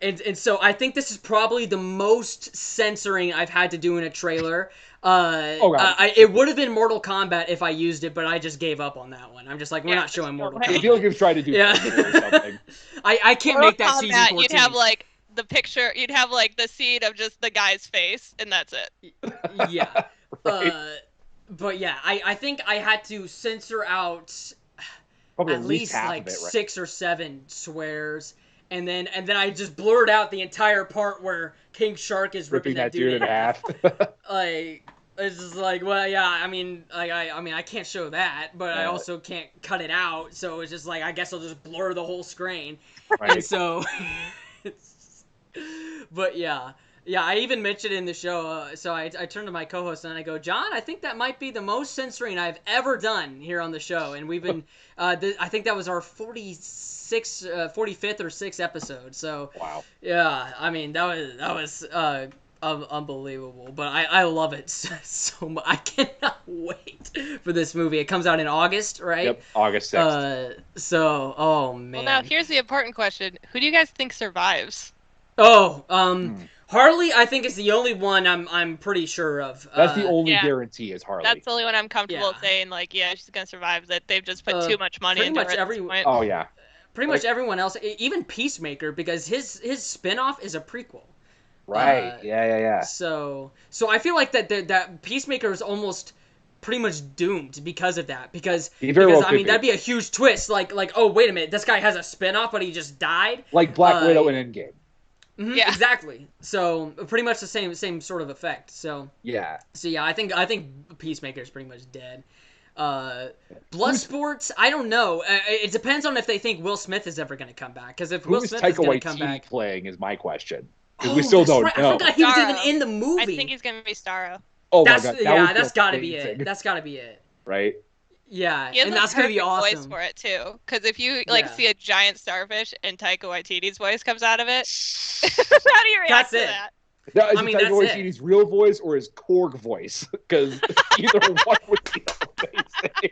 And so I think this is probably the most censoring I've had to do in a trailer. God. It would have been Mortal Kombat if I used it, but I just gave up on that one. I'm just like, we're not showing Mortal no way. Kombat. I feel like you've tried to do Yeah. or something. I can't Mortal make that season Kombat, 14. you'd have like the picture, you'd have like the scene of just the guy's face, and that's it. Yeah. Right. But yeah, I think I had to censor out Probably at least half like of it, right? 6 or 7 swears, and then I just blurred out the entire part where King Shark is ripping that dude in half. Like, it's just like, well, yeah, I mean, like, I can't show that, but I also can't cut it out, so it's just like, I guess I'll just blur the whole screen. Right. And so, but yeah, I even mentioned in the show, so I turned to my co-host and I go, John, I think that might be the most censoring I've ever done here on the show, and we've been, I think that was our 45th or 6th episode, so, Wow. yeah, I mean, that was unbelievable, but I love it so much. I cannot wait for this movie. It comes out in August, right? Yep, August 6th. So, oh man. Well, now here's the important question: who do you guys think survives? Oh, Harley, I think is the only one I'm pretty sure of. That's the only yeah. guarantee is Harley. That's the only one I'm comfortable Yeah. saying. Like, yeah, she's gonna survive. That they've just put too much money pretty into much her at every- this point. Oh yeah. Pretty much everyone else, even Peacemaker, because his spinoff is a prequel. Right. Yeah. So I feel like that Peacemaker is almost pretty much doomed because of that. Because He very well I could mean be. that'd be a huge twist. Like oh wait a minute, this guy has a spinoff, but he just died. Like Black Widow in Endgame. Mhm, Yeah. exactly. So pretty much the same sort of effect. So Yeah. yeah, I think Peacemaker is pretty much dead. Bloodsports, I don't know. It depends on if they think Will Smith is ever going to come back. Because if Will Who's Smith Taika is going to come Waititi back, playing is my question. Because we still that's don't right. know. I forgot he was even Starro. in the movie. I think he's gonna be Starro. Oh that's my god. yeah, would that's feel got to be amazing. it. That's got to be it. Right? Yeah, He has and a that's gonna be perfect voice awesome. for it too. Because if you Yeah. see a giant starfish and Taika Waititi's voice comes out of it, how do you react That's to it. that? Now, is I it mean, Taika that's it. Waititi's real voice or his Korg voice? Because either one would be amazing.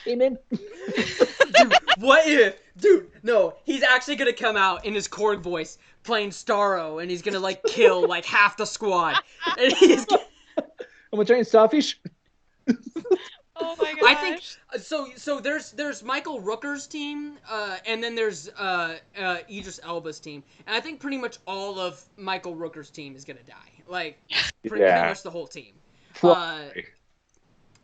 Amen. Dude, what if? Dude, no, he's actually gonna come out in his Korg voice playing Starro, and he's gonna like kill like half the squad. And he's. I'm a giant starfish. Oh my I think gosh. so. So there's Michael Rooker's team, and then there's Idris Elba's team, and I think pretty much all of Michael Rooker's team is gonna die. Like pretty Yeah. much the whole team. Probably.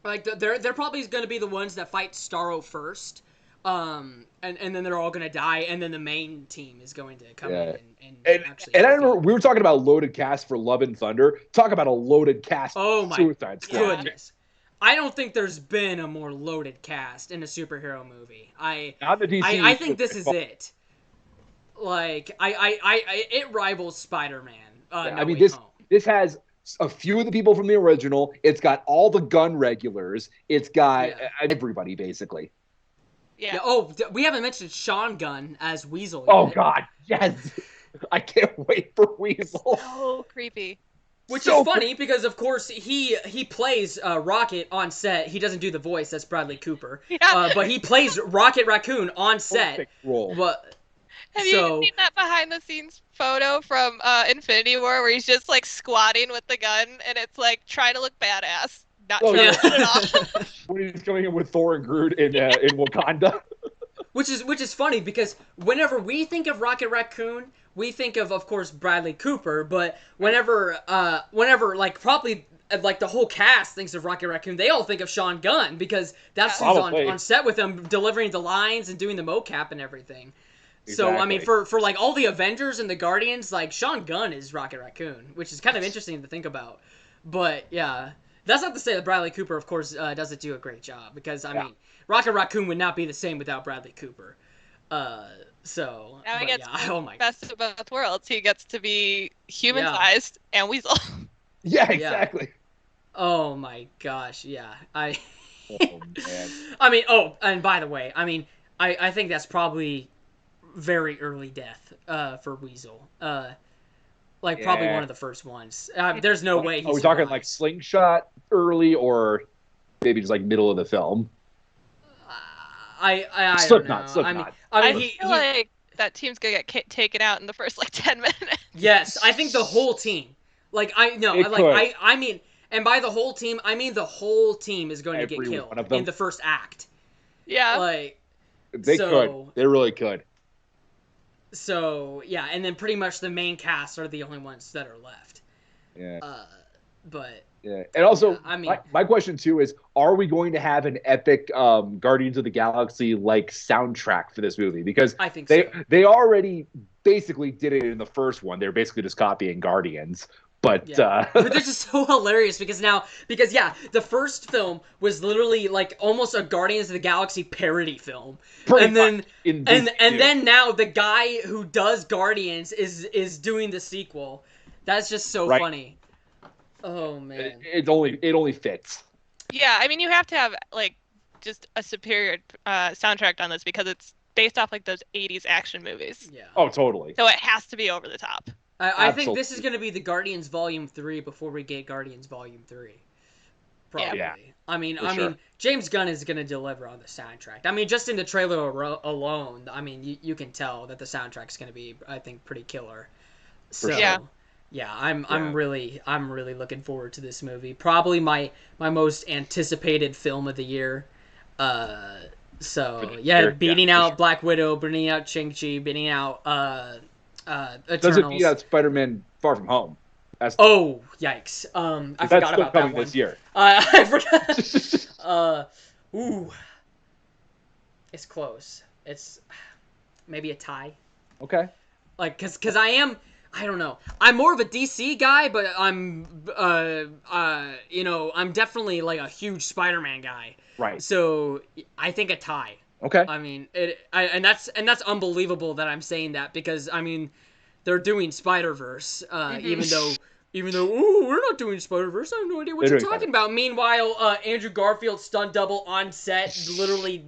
Like they're probably going to be the ones that fight Starro first, and then they're all going to die, and then the main team is going to come in and actually. And I remember we were talking about loaded cast for Love and Thunder. Talk about a loaded cast. Oh my Suicide Squad. goodness! I don't think there's been a more loaded cast in a superhero movie. Not the DC. I think this is it. Like it rivals Spider-Man. I mean this has a few of the people from the original. It's got all the gun regulars. It's got everybody basically. Yeah. Oh, we haven't mentioned Sean Gunn as Weasel. Oh yet. God, yes! I can't wait for Weasel. So creepy. Which is funny because, of course, he plays Rocket on set. He doesn't do the voice. That's Bradley Cooper. Yeah. But he plays Rocket Raccoon on set. Perfect role. But Have you seen that behind the scenes photo from Infinity War where he's just like squatting with the gun and it's like trying to look badass, not trying to put it off. When he's coming in with Thor and Groot in Wakanda. Which is funny because whenever we think of Rocket Raccoon, we think of course Bradley Cooper. But whenever like probably like the whole cast thinks of Rocket Raccoon, they all think of Sean Gunn because that's who's on set with him delivering the lines and doing the mocap and everything. Exactly. So I mean, for like all the Avengers and the Guardians, like Sean Gunn is Rocket Raccoon, which is kind of interesting to think about. But yeah, that's not to say that Bradley Cooper, of course, doesn't do a great job because I mean, Rocket Raccoon would not be the same without Bradley Cooper. So now he gets best of both worlds. He gets to be human-sized and weasel. Yeah, exactly. Yeah. Oh my gosh, yeah. Oh man. I mean, and by the way, I mean, I think that's probably very early death for Weasel. Probably one of the first ones. There's no way he's Are we talking like Slingshot early or maybe just like middle of the film? I don't know. Slipknot. I feel like that team's gonna get taken out in the first like 10 minutes. Yes, I think the whole team. Like I mean, and by the whole team, I mean the whole team is going to get killed in the first act. Yeah. Like they could. They really could. So yeah, and then pretty much the main cast are the only ones that are left. Yeah. But yeah, and also, I mean, my question too is: are we going to have an epic Guardians of the Galaxy like soundtrack for this movie? Because I think they already basically did it in the first one. They're basically just copying Guardians. But but this is so hilarious because the first film was literally like almost a Guardians of the Galaxy parody film, and then now the guy who does Guardians is doing the sequel. That's just so funny. Oh man, it only fits. Yeah, I mean you have to have like just a superior soundtrack on this because it's based off like those 80s action movies. Yeah. Oh, totally. So it has to be over the top. I think this is going to be the Guardians Volume 3 before we get Guardians Volume 3. Probably. Yeah. I mean, James Gunn is going to deliver on the soundtrack. I mean, just in the trailer alone, I mean, you can tell that the soundtrack's going to be, I think, pretty killer. So, I'm really looking forward to this movie. Probably my most anticipated film of the year. Beating out Black Widow, beating out Shang-Chi, beating out Doesn't beat out Spider-Man Far From Home. Yikes! I forgot about that one this year. I forgot. It's close. It's maybe a tie. Okay. Like, cause I don't know. I'm more of a DC guy, but I'm I'm definitely like a huge Spider-Man guy. Right. So I think a tie. Okay. I mean, and that's unbelievable that I'm saying that because I mean, they're doing Spider-Verse, even though Even though, ooh, we're not doing Spider-Verse, I have no idea what you're talking about. Meanwhile, Andrew Garfield's stunt double on set, literally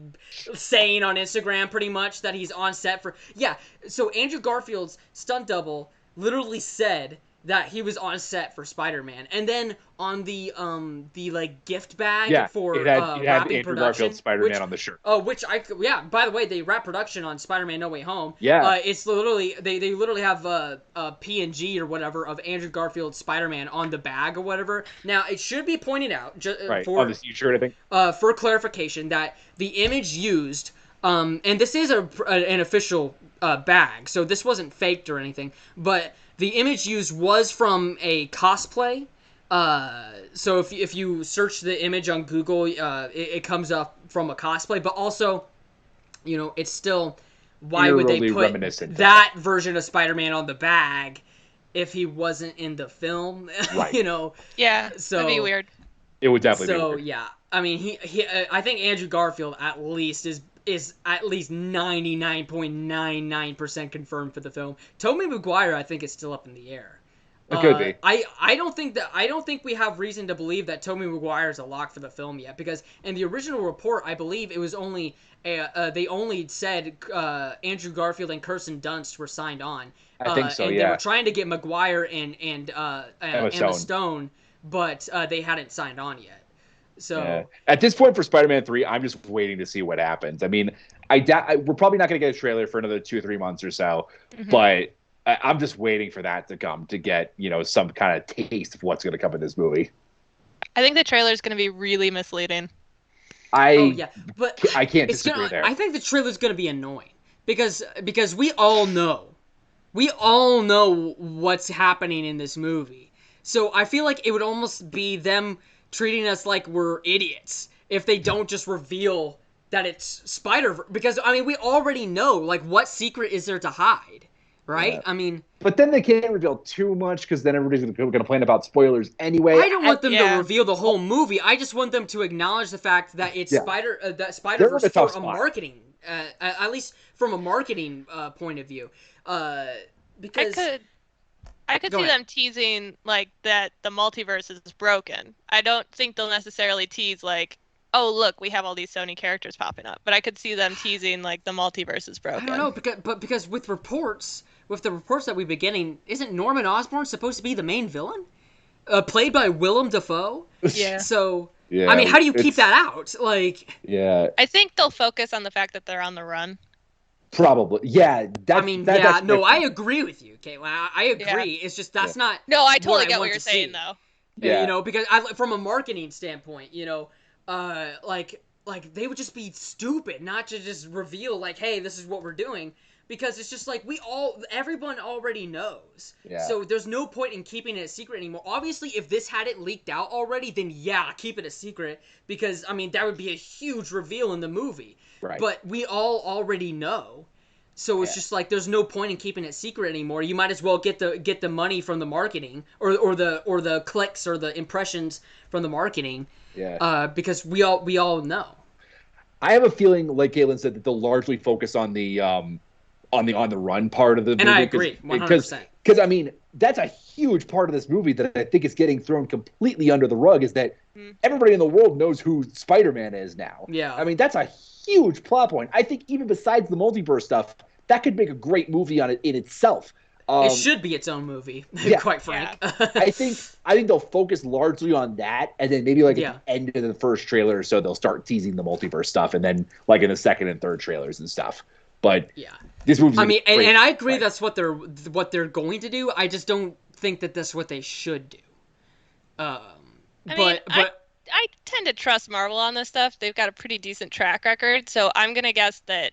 saying on Instagram pretty much that he's on set for... Yeah, so Andrew Garfield's stunt double literally said that he was on set for Spider-Man. And then on the like gift bag for it had wrapping Andrew production, Garfield Spider-Man on the shirt. Oh, by the way, they wrap production on Spider-Man No Way Home. Yeah. It's literally they literally have a PNG or whatever of Andrew Garfield's Spider-Man on the bag or whatever. Now, it should be pointed out on the t-shirt, I think. For clarification that the image used and this is an official bag, so this wasn't faked or anything, but the image used was from a cosplay. So if you search the image on Google, it comes up from a cosplay. But also, it's still, why would they put that version of Spider-Man on the bag if he wasn't in the film? Right. Yeah. So that'd be weird. It would definitely be weird. So yeah, I mean, he I think Andrew Garfield at least is at least 99.99% confirmed for the film. Tobey Maguire, I think, is still up in the air. It could be. I don't think we have reason to believe that Tobey Maguire is a lock for the film yet, because in the original report, I believe it was only they only said Andrew Garfield and Kirsten Dunst were signed on. I think so. And yeah. They were trying to get Maguire and Emma Stone, but they hadn't signed on yet. So at this point for Spider-Man 3, I'm just waiting to see what happens. I mean, we're probably not going to get a trailer for another 2 or 3 months or so, but I'm just waiting for that to come to get, some kind of taste of what's going to come in this movie. I think the trailer is going to be really misleading. But I can't disagree there. I think the trailer is going to be annoying because we all know what's happening in this movie. So I feel like it would almost be them treating us like we're idiots if they don't just reveal that it's Spider-Verse. Because, I mean, we already know, like, what secret is there to hide, right? Yeah. I mean... But then they can't reveal too much because then everybody's going to complain about spoilers anyway. I don't want them to reveal the whole movie. I just want them to acknowledge the fact that it's Spider-Verse for a marketing... at least from a marketing point of view. Because... I could see them teasing, like, that the multiverse is broken. I don't think they'll necessarily tease, like, oh, look, we have all these Sony characters popping up. But I could see them teasing, like, the multiverse is broken. I don't know, because with the reports that we've been getting, isn't Norman Osborn supposed to be the main villain? Played by Willem Dafoe? Yeah. So, yeah, I mean, how do you keep that out? Like... Yeah. I think they'll focus on the fact that they're on the run. Probably, yeah. I agree with you, Caitlin. I agree. Yeah. It's just that's not. No, I totally get what you're saying, though. Yeah. Because from a marketing standpoint, like they would just be stupid not to just reveal, like, hey, this is what we're doing, because it's just like everyone already knows. Yeah. So there's no point in keeping it a secret anymore. Obviously, if this hadn't leaked out already, then keep it a secret, because I mean that would be a huge reveal in the movie. Right. But we all already know. So it's just like there's no point in keeping it secret anymore. You might as well get the money from the marketing or the clicks or the impressions from the marketing. Yeah. Because we all know. I have a feeling, like Caitlin said, that they'll largely focus on the on the run part of the movie. And I agree, 100%. Because I mean, that's a huge part of this movie that I think is getting thrown completely under the rug, is that everybody in the world knows who Spider-Man is now. Yeah. I mean, that's a huge plot point. I think even besides the multiverse stuff, that could make a great movie in itself. It should be its own movie, quite frank. Yeah. I think they'll focus largely on that, and then maybe at the end of the first trailer or so, they'll start teasing the multiverse stuff, and then like in the second and third trailers and stuff. But this movie. I mean, and I agree that's what they're going to do. I just don't think that that's what they should do. I tend to trust Marvel on this stuff. They've got a pretty decent track record, so I'm gonna guess that,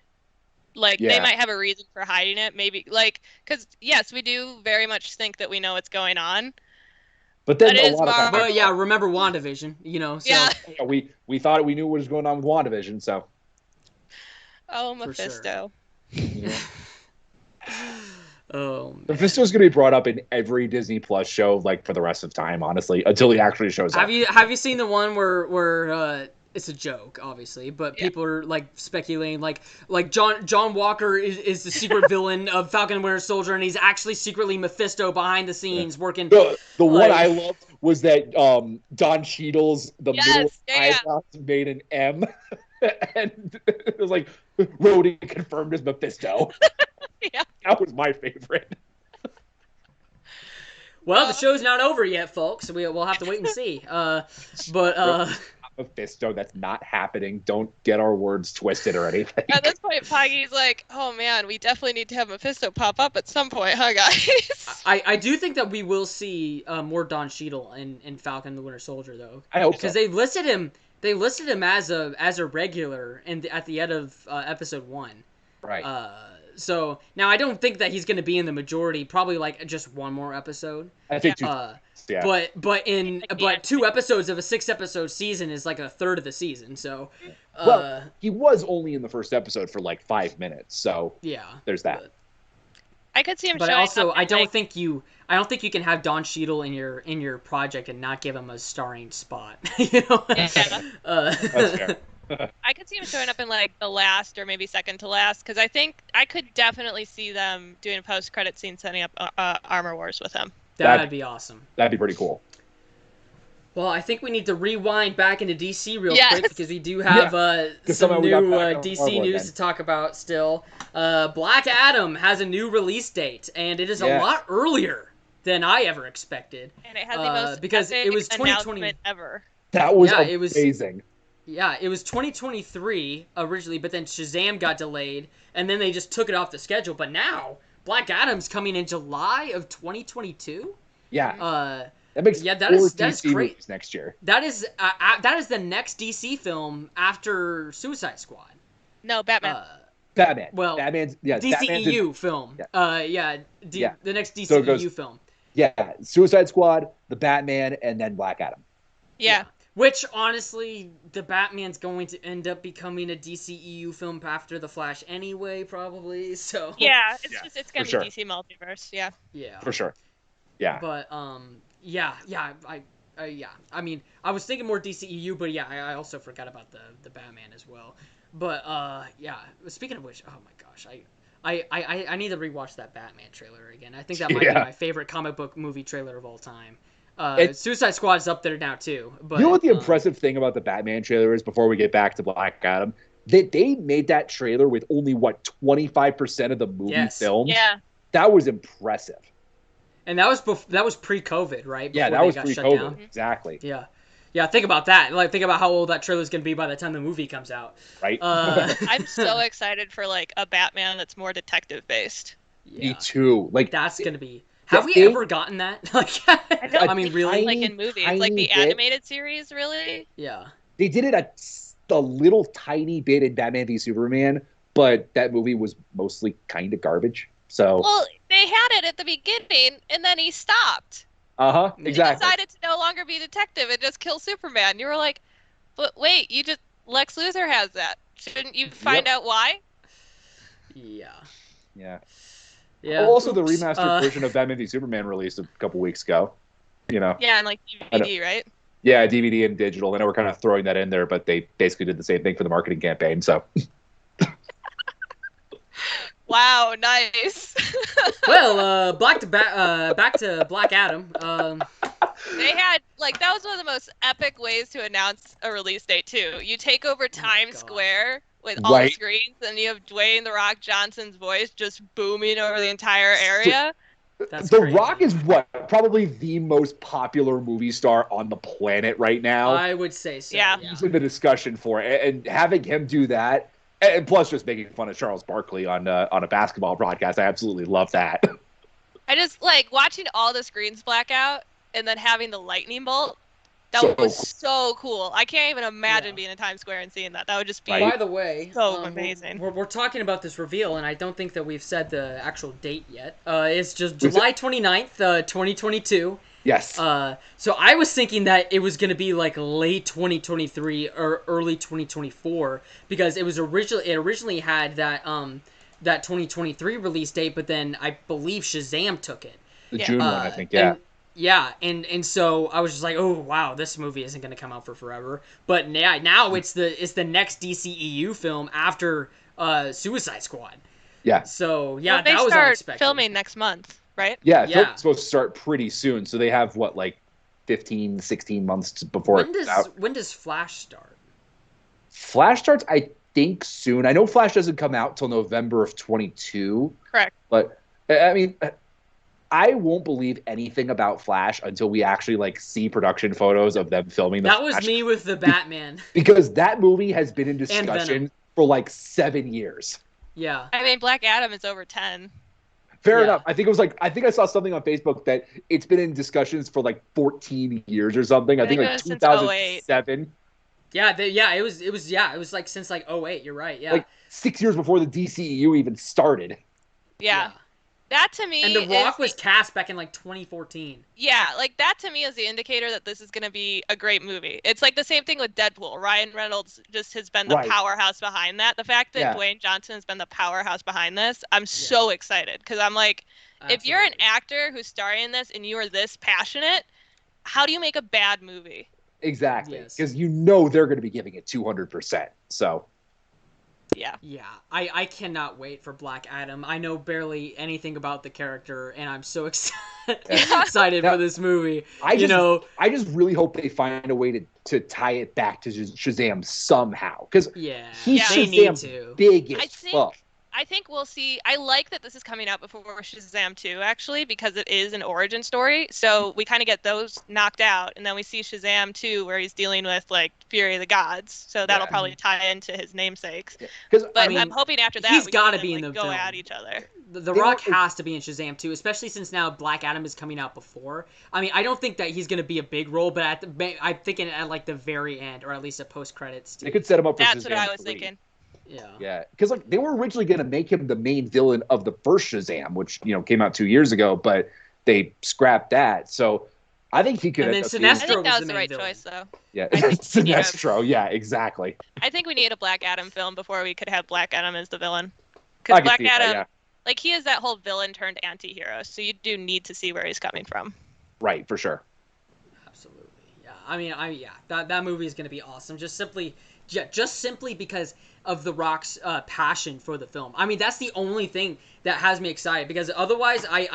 like, they might have a reason for hiding it. Maybe, like, because yes, we do very much think that we know what's going on. But then remember WandaVision? So. Yeah. We thought we knew what was going on with WandaVision, so. Oh, Mephisto. Sure. Yeah. Oh, man. Mephisto's gonna be brought up in every Disney Plus show, like, for the rest of time, honestly, until he actually shows up. Have you seen the one where it's a joke, obviously, but Yeah. people are like speculating, like John Walker is the secret villain of Falcon and Winter Soldier, and he's actually secretly Mephisto behind the scenes working. The one I like- loved was that Don Cheadle's middle Yes, yeah. eyebrows made an M, and it was like Rhodey confirmed as Mephisto. Yeah. That was my favorite. Well, the show's not over yet, folks. So we'll have to wait and see. Mephisto, that's not happening. Don't get our words twisted or anything. At this point, Foggy's like, "Oh man, we definitely need to have Mephisto pop up at some point, huh, guys?" I do think that we will see more Don Cheadle in Falcon and the Winter Soldier, though. I hope Because so. they listed him as a regular at the end of episode 1. Right. So now I don't think that he's going to be in the majority. Probably like just one more episode. I think yeah. But 2 episodes of a 6-episode season is like a third of the season. So well, he was only in the first episode for like 5 minutes. So yeah, there's that. I could see him. But showing also, up I in, don't like, think you can have Don Cheadle in your project and not give him a starring spot. You know. Yeah. That's fair. I could see him showing up in like the last or maybe second to last, because I think I could definitely see them doing a post-credit scene setting up Armor Wars with him. That'd be awesome. That'd be pretty cool. Well, I think we need to rewind back into DC real Yes. quick because we do have some somehow we new got back on DC Marvel news again. to talk about still. Black Adam has a new release date, and it is a Yeah. lot earlier than I ever expected. And it has the most because epic it was 2020 announcement ever. That was Yeah, it was- amazing. Yeah, it was 2023 originally, but then Shazam got delayed, and then they just took it off the schedule. But now Black Adam's coming in July of 2022. Yeah. That makes yeah, that 4 is DC great. movies next year. That is the next DC film after Suicide Squad. No, Batman. Batman. Well, Batman's DCEU film. Yeah. The next So it DCEU goes- film. Yeah, Suicide Squad, the Batman, and then Black Adam. yeah. Which, honestly, the Batman's going to end up becoming a DCEU film after The Flash anyway, probably, so... Yeah, it's Yeah, just it's gonna be for sure. DC multiverse. Yeah. Yeah. For sure. Yeah. But, I mean, I was thinking more DCEU, but yeah, I also forgot about the Batman as well. But, speaking of which, oh my gosh, I need to rewatch that Batman trailer again. I think that might be my favorite comic book movie trailer of all time. Suicide Squad's up there now too. But You know what the impressive thing about the Batman trailer is, before we get back to Black Adam? They made that trailer with only, 25% of the movie filmed? Yeah. That was impressive. And that was pre-COVID, right? Yeah, Before that they was got shut pre-COVID. down. Exactly. Yeah. Yeah, think about that. Like, think about how old that trailer's going to be by the time the movie comes out. Right? I'm so excited for like a Batman that's more detective based. Me too. Like, That's going to be... Have we they- ever gotten that? Like, I mean, really? Like in movies, tiny like the bit. animated series, really. Yeah. they did it a little tiny bit in Batman v Superman, but that movie was mostly kind of garbage. So, Well, they had it at the beginning, and then he stopped. exactly. He decided to no longer be a detective and just kill Superman. You were like, but wait, Lex Luthor has that. Shouldn't you find out why? Yeah. Yeah. Yeah. Also, the Oops. remastered version of Batman v Superman released a couple weeks ago. You know. Yeah, and like DVD, right? Yeah, DVD and digital. I know we're kind of throwing that in there, but they basically did the same thing for the marketing campaign. So. Wow, nice. Well, back to Black Adam. They had that was one of the most epic ways to announce a release date too. You take over Times God. Square with all the Right. screens, and you have Dwayne the Rock Johnson's voice just booming over the entire area. That's The crazy. Rock is probably the most popular movie star on the planet right now. I would say so. Yeah. He's in the discussion for it, and having him do that, and plus just making fun of Charles Barkley on a basketball broadcast, I absolutely love that. I just watching all the screens black out and then having the lightning bolt. That So was cool. so cool. I can't even imagine Yeah. being in Times Square and seeing that. That would just be Right. By the way, So amazing. We're talking about this reveal, and I don't think that we've said the actual date yet. It's just July 29th, 2022. Yes. So I was thinking that it was going to be like late 2023 or early 2024 because it originally had that 2023 release date, but then I believe Shazam took it. the yeah. June one, I think. Yeah. Yeah, and so I was just like, oh wow, this movie isn't going to come out for forever. But now it's the next DCEU film after Suicide Squad. Yeah. So Well, yeah, they that was start unexpected. filming next month, right? Yeah, Yeah. it's supposed to start pretty soon. So they have what, like 15, 16 months before When it's does out. when does Flash start? Flash starts, I think, soon. I know Flash doesn't come out till November of 22. Correct. But I mean, I won't believe anything about Flash until we actually like see production photos of them filming the That was Flash. me with the Batman. Because that movie has been in Venom. discussion for like 7 years. Yeah. I mean, Black Adam is over 10. Fair Yeah. enough. I think I saw something on Facebook that it's been in discussions for like 14 years or something. I think it like was since 2007. Yeah, it was like since like 08, you're right. Yeah. Like 6 years before the DCEU even started. Yeah. That to me And The Rock is was cast back in like 2014. yeah, like that to me is the indicator that this is going to be a great movie. It's like the same thing with Deadpool. Ryan Reynolds just has been the Right. powerhouse behind that. The fact that Yeah. Dwayne Johnson has been the powerhouse behind this, I'm so excited because I'm like, if you're an Absolutely. actor who's starring in this and you are this passionate, how do you make a bad movie? Exactly. Yes. Because you know they're going to be giving it 200%. So, Yeah. Yeah, I cannot wait for Black Adam. I know barely anything about the character, and I'm so excited Now, for this movie. I you just really hope they find a way to tie it back to Shazam somehow. Because yeah, he's they need Shazam to. big I as think- fuck. I think we'll see. I like that this is coming out before Shazam 2, actually, because it is an origin story. So we kind of get those knocked out, and then we see Shazam 2, where he's dealing with, like, Fury of the Gods. So that'll Yeah. probably tie into his namesakes. Because But I mean, I'm hoping after that he's we gotta see be them, in like, the go film. at each other. The They Rock were- has to be in Shazam too, especially since now Black Adam is coming out before. I mean, I don't think that he's going to be a big role, but I'm thinking at like the very end, or at least a post credits. they could set him up for That's Shazam what I was 3. thinking. Yeah. Yeah, because like they were originally going to make him the main villain of the first Shazam, which came out 2 years ago, but they scrapped that. So I think he could. And end then up being- I Sinestro think was that the was the main right villain. choice, though. Yeah, I think we need a- Sinestro. Yeah, exactly. I think we need a Black Adam film before we could have Black Adam as the villain. I Because can Black see that, Adam, yeah. like, he is that whole villain turned anti-hero, so you do need to see where he's coming from. Right, for sure. Absolutely. Yeah. I mean, that movie is going to be awesome. Just simply because of The Rock's passion for the film. I mean, that's the only thing that has me excited, because otherwise I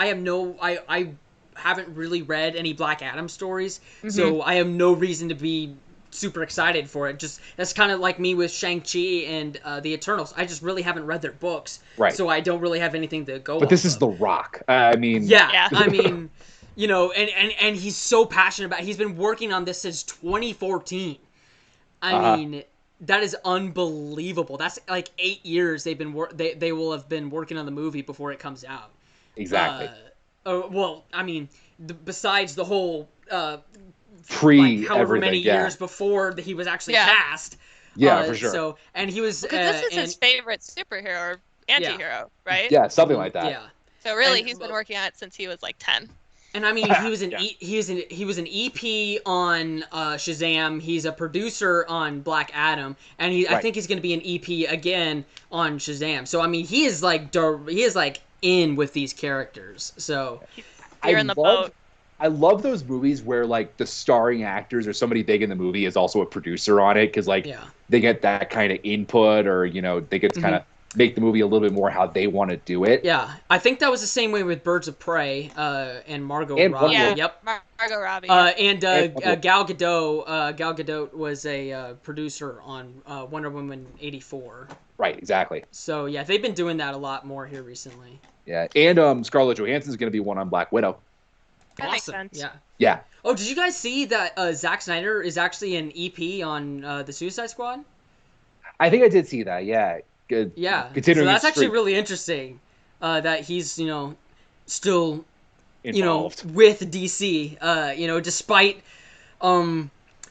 haven't really read any Black Adam stories, so I have no reason to be super excited for it. Just that's kind of like me with Shang-Chi and the Eternals. I just really haven't read their books, Right. so I don't really have anything to go But this off is of. The Rock. I mean, Yeah. I mean, and he's so passionate about it. He's been working on this since 2014. I mean, that is unbelievable. That's like 8 years they've been they will have been working on the movie before it comes out. exactly. Well, I mean, besides the whole Pre like, however everything, many yeah. years before he was actually Yeah. cast. Yeah, for sure. So, and he was Because this is his favorite superhero or anti-hero, right? Yeah, something like that. Yeah. So really, And- he's been working on it since he was like 10. And I mean, he was Yeah. he was an EP on Shazam. He's a producer on Black Adam, and I Right. think he's going to be an EP again on Shazam. So I mean, he is like in with these characters. So You're in the boat. I love those movies where like the starring actors or somebody big in the movie is also a producer on it, because like yeah, they get that kind of input, or they get to kind of make the movie a little bit more how they want to do it. yeah. I think that was the same way with Birds of Prey and Margot And Robbie. Wonder Yeah. Yep. Margot Robbie. And Wonder- Gal Gadot. Gal Gadot was a producer on Wonder Woman 84. Right, exactly. So yeah, they've been doing that a lot more here recently. Yeah, and Scarlett Johansson's going to be one on Black Widow. That makes Awesome. sense. Yeah. Yeah, Oh, did you guys see that Zack Snyder is actually an EP on the Suicide Squad? I think I did see that. Yeah, good. Yeah. Continuing so that's his actually streak. really interesting that he's, still, Involved. with DC, despite the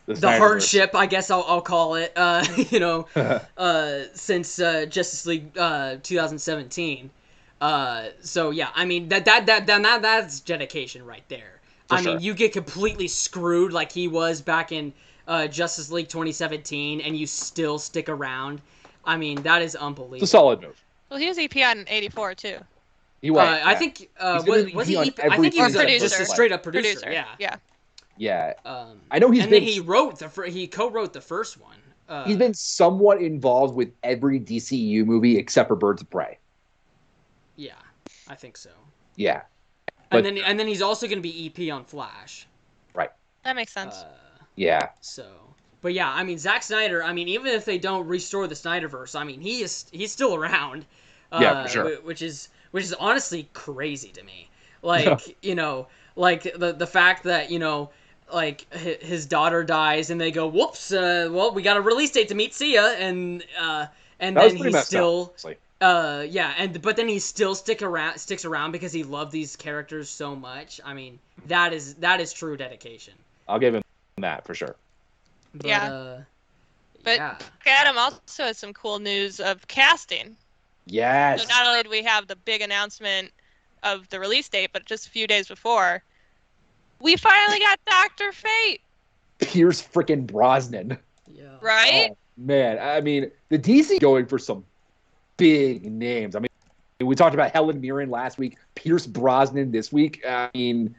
Snyderverse. hardship, I guess I'll call it, since Justice League 2017. So yeah, I mean that's dedication right there. For I sure. mean, you get completely screwed like he was back in Justice League 2017, and you still stick around. I mean, that is unbelievable. It's a solid move. Well, he was EP on 84 too. He was. I think He's gonna be was he? on I think he was every just a producer. straight up producer. Yeah. Yeah. Yeah. Um, I know he's and been. then he co-wrote the first one. He's been somewhat involved with every DCU movie except for Birds of Prey. Yeah, I think so. Yeah. But, And then he's also going to be EP on Flash. Right. That makes sense. Yeah. So, but yeah, I mean Zack Snyder. I mean, even if they don't restore the Snyderverse, I mean he's still around. Yeah, for sure. Which is honestly crazy to me. Like like the fact that like his daughter dies and they go, whoops, well we got a release date to meet, see ya, and then he's still but then he still sticks around because he loved these characters so much. I mean, that is true dedication. I'll give him that for sure. But, but Adam also has some cool news of casting. Yes. So not only do we have the big announcement of the release date, but just a few days before, we finally got Dr. Fate. Pierce freaking Brosnan. Yeah. Right? Oh, man, I mean, the DC going for some big names. I mean, we talked about Helen Mirren last week, Pierce Brosnan this week. I mean,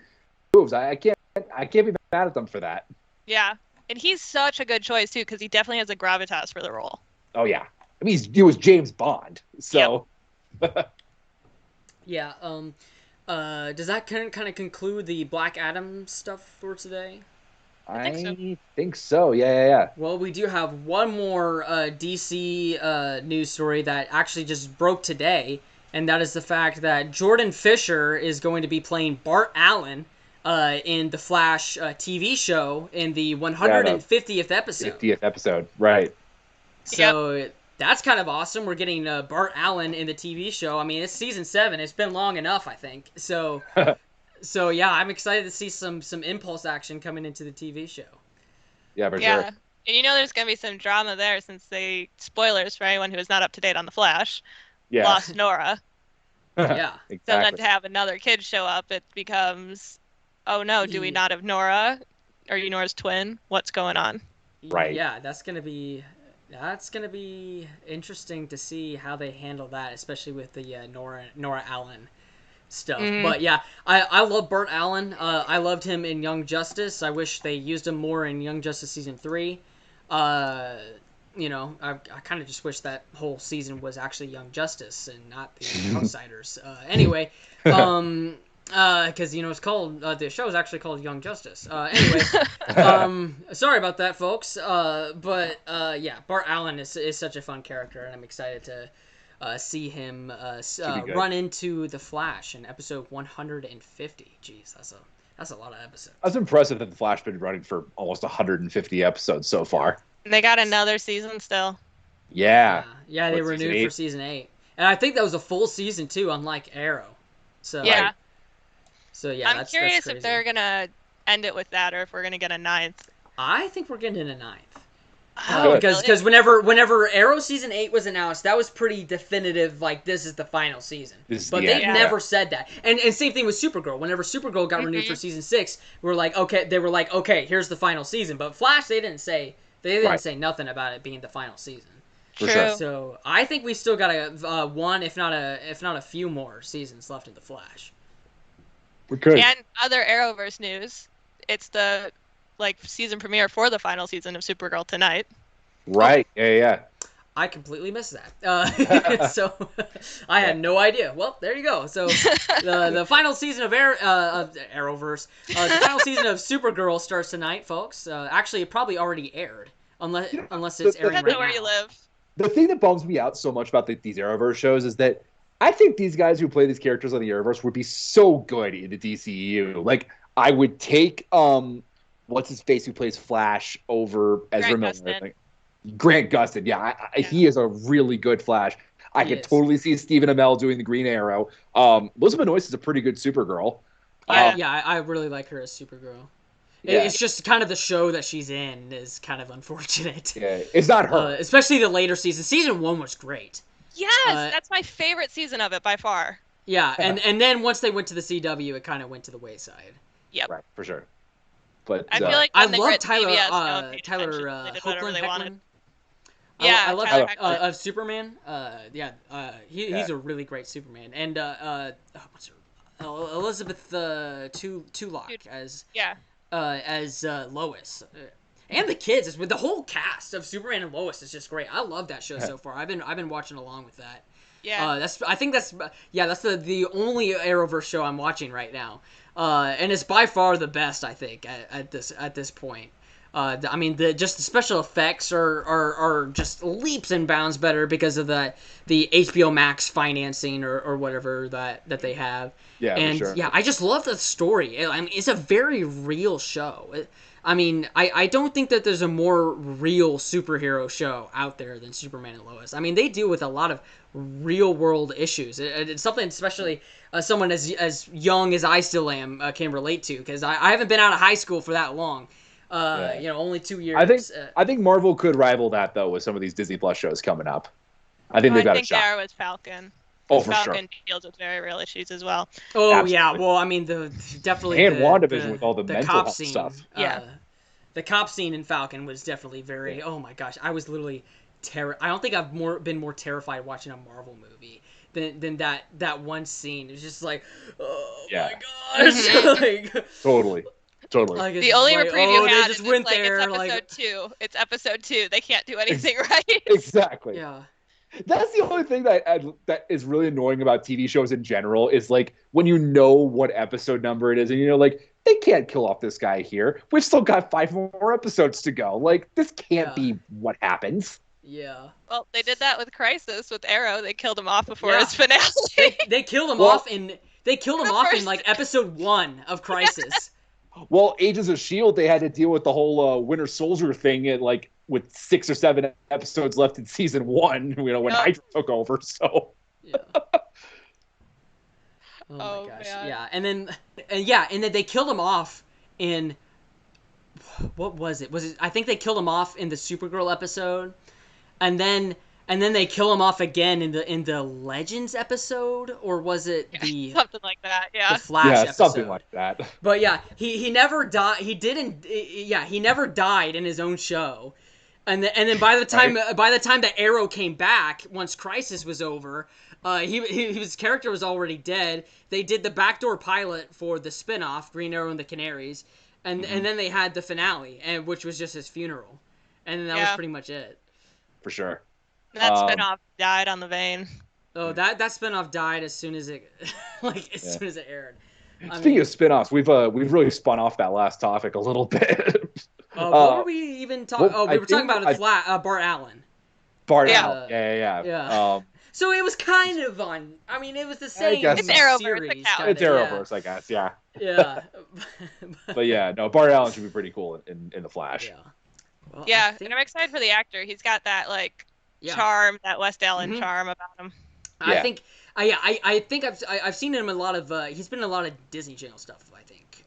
moves. I can't be mad at them for that. Yeah. And he's such a good choice too, because he definitely has a gravitas for the role. Oh yeah. I mean, it was James Bond. So Yep. Yeah, does that kind of conclude the Black Adam stuff for today? I think so. Yeah. Well, we do have one more DC news story that actually just broke today, and that is the fact that Jordan Fisher is going to be playing Bart Allen in the Flash TV show in the 150th episode. 50th episode, right. So that's kind of awesome. We're getting Bart Allen in the TV show. I mean, it's season 7. It's been long enough, I think. So yeah, I'm excited to see some Impulse action coming into the TV show. Yeah, for sure. And there's going to be some drama there since spoilers for anyone who is not up to date on The Flash, lost Nora. Yeah. Exactly. So then to have another kid show up, it becomes, oh no, do we not have Nora? Are you Nora's twin? What's going on? Right. Yeah, that's gonna be interesting to see how they handle that, especially with the Nora Allen stuff. Mm-hmm. But yeah, I love Burt Allen. I loved him in Young Justice. I wish they used him more in Young Justice season 3. I kind of just wish that whole season was actually Young Justice and not the Outsiders. Anyway, because it's called the show is actually called Young Justice. Anyway, sorry about that, folks. But Bart Allen is such a fun character, and I'm excited to see him run into the Flash in episode 150. Jeez, that's a lot of episodes. That's impressive that the Flash been running for almost 150 episodes so far. They got another season still. Yeah. Yeah, they renewed for season 8, and I think that was a full season too, unlike Arrow. So yeah. So yeah, I'm curious if they're gonna end it with that, or if we're gonna get a 9th. I think we're getting a 9th. Oh, because whenever Arrow season 8 was announced, that was pretty definitive. Like, this is the final season. But they've never said that. And same thing with Supergirl. Whenever Supergirl got renewed for season 6, they were like, okay, here's the final season. But Flash, they didn't say nothing about it being the final season. For sure. So I think we still got one, if not a few more seasons left in the Flash. We could. And other Arrowverse news, it's the season premiere for the final season of Supergirl tonight. Right. Yeah. I completely missed that. So I had no idea. Well, there you go. So the final season of Arrowverse, the final season of Supergirl starts tonight, folks. Actually, it probably already aired, unless it's airing right now. Where you live. The thing that bums me out so much about these Arrowverse shows is that I think these guys who play these characters on the Arrowverse would be so good in the DCU. Like, I would take what's his face who plays Flash over Ezra Miller. I think. Grant Gustin, yeah. He is a really good Flash. I could totally see Stephen Amell doing the Green Arrow. Elizabeth Noyce is a pretty good Supergirl. I really like her as Supergirl. Yeah. It's just kind of the show that she's in is kind of unfortunate. Yeah, it's not her. Especially the later season. Season 1 was great. Yes, that's my favorite season of it by far. Yeah, and then once they went to the CW, it kind of went to the wayside. Yep. Right, for sure. But I feel like I love Tyler Hoechlin. Yeah, I love Tyler that Hoechlin. of Superman. He's a really great Superman, and what's her Elizabeth Tulloch Dude, as yeah. Lois. And the kids, with the whole cast of Superman and Lois is just great. I love that show so far. I've been watching along with that. Yeah. I think that's the only Arrowverse show I'm watching right now, and it's by far the best I think at this point. I mean, the special effects are just leaps and bounds better because of the HBO Max financing or whatever that they have. Yeah, And for sure. yeah, I just love the story. I mean, it's a very real show. I mean, I don't think that there's a more real superhero show out there than Superman and Lois. I mean, they deal with a lot of real world issues. It's something especially someone as young as I still am can relate to, because I haven't been out of high school for that long. Only 2 years. I think Marvel could rival that though with some of these Disney Plus shows coming up. I think they've got a shot. there was Falcon. Oh, for sure. Falcon deals with very real issues as well. Oh Absolutely. yeah, well I mean definitely and WandaVision with all the mental cop health scene, stuff. The cop scene in Falcon was definitely very. Oh my gosh, I was literally I don't think I've been more terrified watching a Marvel movie than that one scene. It's just like, oh my gosh, like, Totally. Like, the only reprieve you had just is went like, there, it's episode 2. It's episode 2. They can't do anything right. Exactly. Yeah. That's the only thing that is really annoying about TV shows in general is like when you know what episode number it is and like they can't kill off this guy here. We've still got 5 more episodes to go. Like this can't be what happens. Yeah. Well, they did that with Crisis with Arrow. They killed him off before his finale. They killed him off in like episode 1 of Crisis. Well, Agents of S.H.I.E.L.D., they had to deal with the whole Winter Soldier thing with 6 or 7 episodes left in season 1, when Hydra took over, so. Yeah. Oh my gosh. Man. Yeah. And then they killed him off in what was it? I think they killed him off in the Supergirl episode. And then they kill him off again in the Legends episode, or was it the something like that? Yeah. The Flash episode. Something like that. But yeah, he never died. He never died in his own show. And then by the time that Arrow came back, once Crisis was over, his character was already dead. They did the backdoor pilot for the spinoff, Green Arrow and the Canaries, and then they had the finale, which was just his funeral, and then that was pretty much it. For sure. That spinoff died on the vein. Oh, that spinoff died as soon as it soon as it aired. Speaking of spinoffs, we've really spun off that last topic a little bit. What were we even talking? We were talking about Bart Allen. Bart Allen. Yeah. So it was kind of on. I mean, it was the same. It's Arrowverse. Series, It's Arrowverse, I guess. Yeah. Yeah. But yeah, no, Bart Allen should be pretty cool in the Flash. Yeah. Well, and I'm excited for the actor. He's got that charm, that West Allen charm about him. I think. I think I've seen him in a lot of. He's been in a lot of Disney Channel stuff. I think.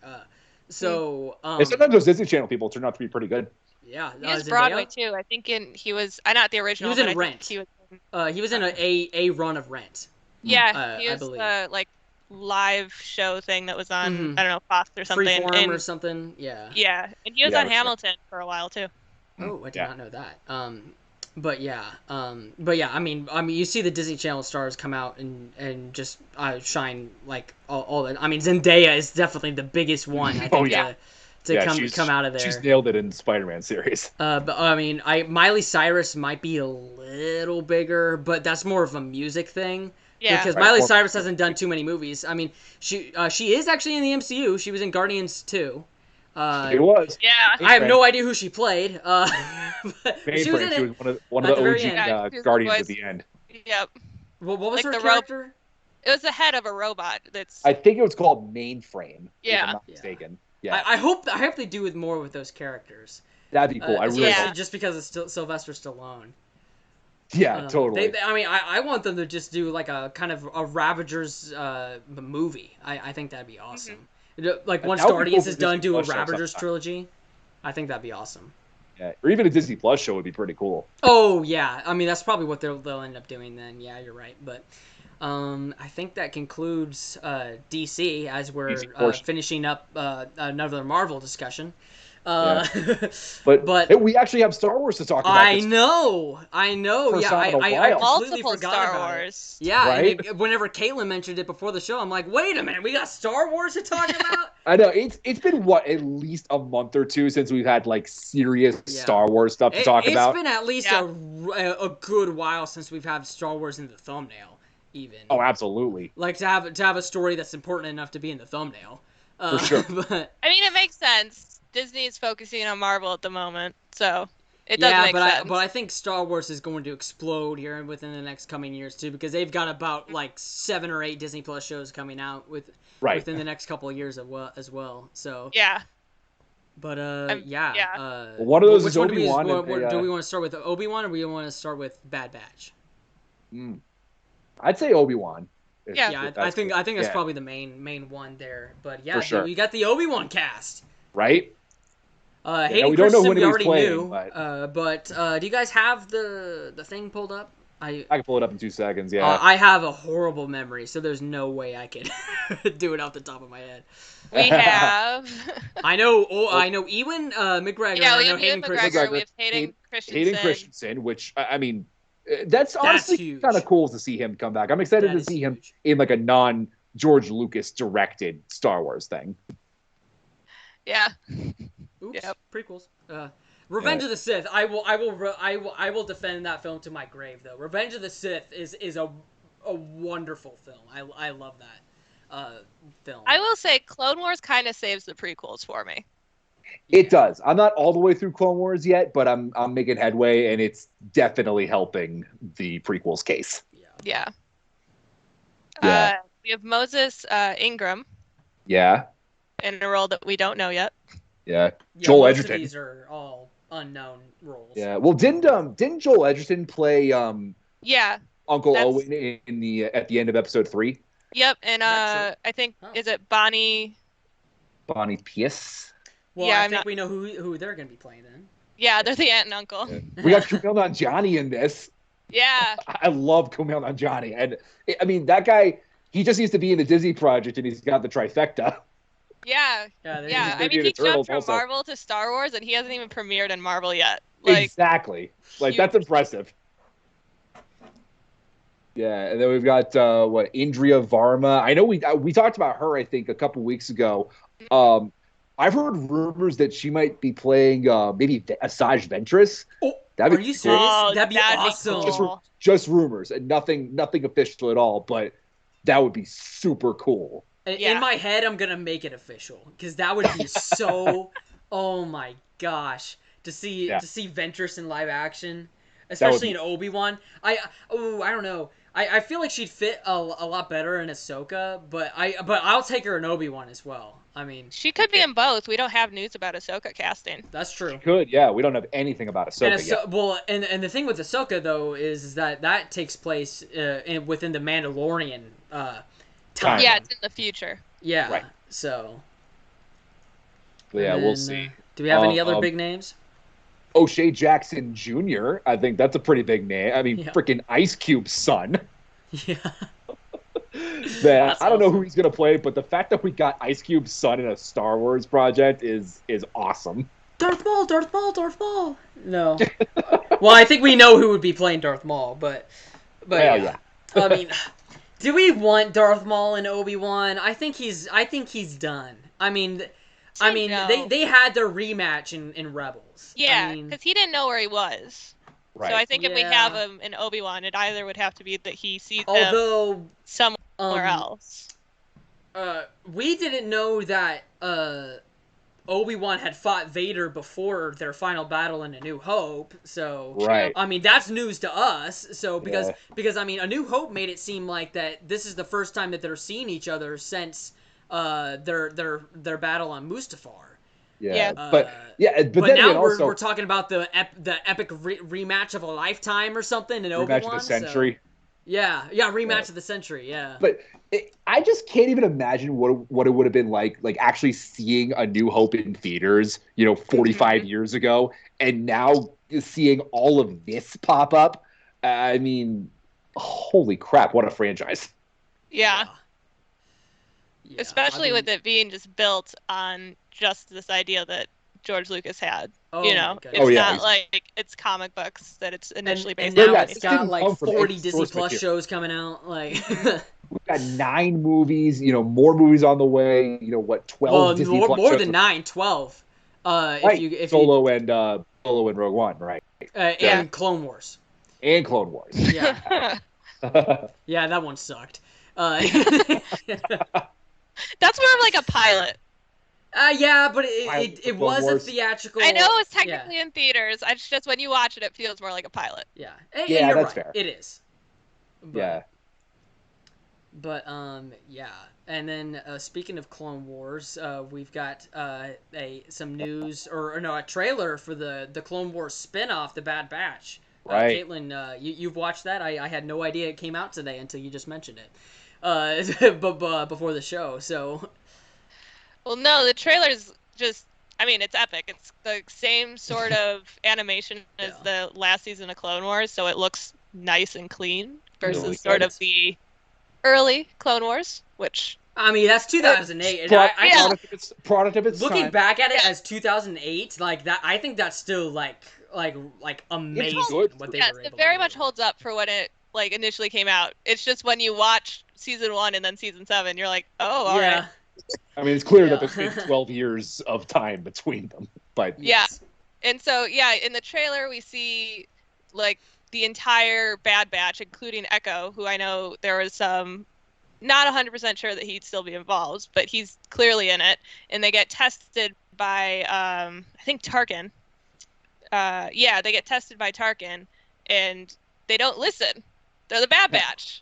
And sometimes those Disney Channel people turn out to be pretty good. Yeah. He has Broadway too. I think he was. Not the original. He was in Rent. He was in a run of Rent. Yeah, he was the live show thing that was on I don't know, Fox or something. Freeform or something. Yeah. Yeah, and he was on Hamilton for a while too. Oh, I did not know that. But yeah. I mean, you see the Disney Channel stars come out and just shine like all that. I mean, Zendaya is definitely the biggest one. I think to come out of there. She's nailed it in the Spider-Man series. But I mean, Miley Cyrus might be a little bigger, but that's more of a music thing. Yeah, because Miley Cyrus hasn't done too many movies. I mean, she is actually in the MCU. She was in Guardians 2. It was. Yeah. I have no idea who she played. She was one of the OG Guardians at the end. Yep. What was her character? It was the head of a robot. I think it was called Mainframe. Yeah. If I'm not mistaken. Yeah. I hope they do more with those characters. That'd be cool. I really hope. Just because it's Sylvester Stallone. Yeah, totally. I want them to just do like a kind of a Ravagers movie. I think that'd be awesome. Like once Guardians is done, do a Ravagers trilogy. I think that'd be awesome. Yeah, or even a Disney Plus show would be pretty cool. Oh yeah, I mean that's probably what they'll end up doing then. Yeah, you're right. But I think that concludes DC as we're finishing up another Marvel discussion. But we actually have Star Wars to talk about. I know. First Yeah, time in a I while. completely Multiple forgot Star about Wars. it. Yeah, Right? and whenever Caitlin mentioned it before the show, I'm like, wait a minute, we got Star Wars to talk about? I know it's been at least a month or two since we've had like serious Star Wars stuff to talk about. It's been at least a good while since we've had Star Wars in the thumbnail, even. Oh, absolutely. Like to have a story that's important enough to be in the thumbnail. For sure. But, I mean, it makes sense. Disney is focusing on Marvel at the moment, so it does make sense. But I think Star Wars is going to explode here within the next coming years too, because they've got about like 7 or 8 Disney Plus shows coming out within the next couple of years as well. So yeah. But one of those is Obi-Wan. Do we want to start with Obi-Wan, or do we want to start with Bad Batch? I'd say Obi-Wan. I think that's probably the main one there. But yeah, sure. we got the Obi-Wan cast. Right? Hayden we don't know Christensen, when we already playing, knew. But do you guys have the thing pulled up? I can pull it up in 2 seconds. Yeah. I have a horrible memory, so there's no way I could do it off the top of my head. We have. I know Ewan McGregor. Yeah, we I know have Ewan McGregor. We have Hayden Christensen. Hayden Christensen, which I mean, that's honestly kind of cool to see him come back. I'm excited to see him in like a non-George Lucas directed Star Wars thing. Yeah. Oops. Yep. Prequels. Revenge of the Sith. I will defend that film to my grave, though. Revenge of the Sith is a wonderful film. I love that film. I will say Clone Wars kind of saves the prequels for me. It does. I'm not all the way through Clone Wars yet, but I'm making headway, and it's definitely helping the prequels case. Yeah. We have Moses Ingram. Yeah. In a role that we don't know yet. Yeah. Joel most Edgerton. Of these are all unknown roles. Yeah. Well, didn't Joel Edgerton play Uncle Owen at the end of episode 3? Yep, and I think is it Bonnie Pierce? Well, yeah, I think we know who they're going to be playing then. Yeah, they're the aunt and uncle. Yeah. We got Kumail Nanjiani in this. Yeah. I love Kumail Nanjiani, and I mean that guy. He just needs to be in the Disney project, and he's got the trifecta. Yeah. I mean, he jumped from Marvel to Star Wars, and he hasn't even premiered in Marvel yet. Exactly. That's impressive. Yeah, and then we've got Indria Varma. I know we talked about her, I think, a couple weeks ago. I've heard rumors that she might be playing maybe Asajj Ventress. Oh, are you serious? That'd be awesome. Cool. Just rumors and nothing official at all, but that would be super cool. In my head, I'm gonna make it official because that would be so. Oh my gosh, to see Ventress in live action, especially in Obi-Wan. I don't know. I feel like she'd fit a lot better in Ahsoka, but I'll take her in Obi-Wan as well. I mean, she could be in both. We don't have news about Ahsoka casting. That's true. She could, yeah. We don't have anything about Ahsoka yet. Well, and the thing with Ahsoka though is that takes place within the Mandalorian time. Yeah, it's in the future. Yeah. Right. So. Yeah, we'll see. Do we have any other big names? O'Shea Jackson Jr. I think that's a pretty big name. I mean, freaking Ice Cube's son. Yeah. I don't know who he's gonna play, but the fact that we got Ice Cube's son in a Star Wars project is awesome. Darth Maul. No. Well, I think we know who would be playing Darth Maul, but yeah. I mean, do we want Darth Maul and Obi-Wan? I think he's done. I mean, they had their rematch in Rebels. Yeah, because he didn't know where he was. Right. So I think if we have him in Obi-Wan, it either would have to be that he sees him somewhere else. We didn't know that Obi-Wan had fought Vader before their final battle in A New Hope. So I mean, that's news to us. So because I mean, A New Hope made it seem like that this is the first time that they're seeing each other since their battle on Mustafar. But then now we're talking about the epic rematch of a lifetime or something in Obi-Wan. Rematch of the century. So, rematch of the century. Yeah. But I just can't even imagine what it would have been like actually seeing A New Hope in theaters, 45 years ago, and now seeing all of this pop up. I mean, holy crap! What a franchise. Yeah. Especially with it being just built on just this idea that George Lucas had. Oh You my know, goodness. it's Oh, yeah, not he's- like it's comic books that it's initially And based on. now Yeah, it's it got didn't like come from 40 any Disney source Plus material. shows coming out. Like, We've got 9 movies, more movies on the way. 12 well, Disney Plus more shows. than 9, 12. Right, Solo and Rogue One, right? And Clone Wars. And Clone Wars. Yeah, yeah, that one sucked. That's more of like a pilot. Yeah, but Pilot for it Clone was a Wars. theatrical. I know it's Yeah, technically in theaters. It's just when you watch it, it feels more like a pilot. yeah, and Yeah, you're that's right. fair. It is. But, Yeah. But yeah, and then speaking of Clone Wars, we've got some news or no, a trailer for the Clone Wars spinoff, The Bad Batch. Right. Caitlin, you've watched that? I had no idea it came out today until you just mentioned it. But before the show, so. Well, no, the trailer's just. I mean, it's epic. It's the same sort of animation as the last season of Clone Wars, so it looks nice and clean versus Really sort good. of the early Clone Wars, which I mean, that's 2008. Product of its Looking time. back at it as 2008, like that, I think that's still like amazing good. what they yes, were it able very to much do. holds up for when it like initially came out. It's just when you watch season 1 and then season 7, you're like, oh, all Yeah. right. I mean, it's clear Yeah. that there's been 12 years of time between them, but Yes. And so, yeah, in the trailer, we see like the entire Bad Batch, including Echo, who I know there was some not 100% sure that he'd still be involved, but he's clearly in it. And they get tested by, I think, Tarkin. Yeah, they get tested by Tarkin, and they don't listen. They're the Bad Batch.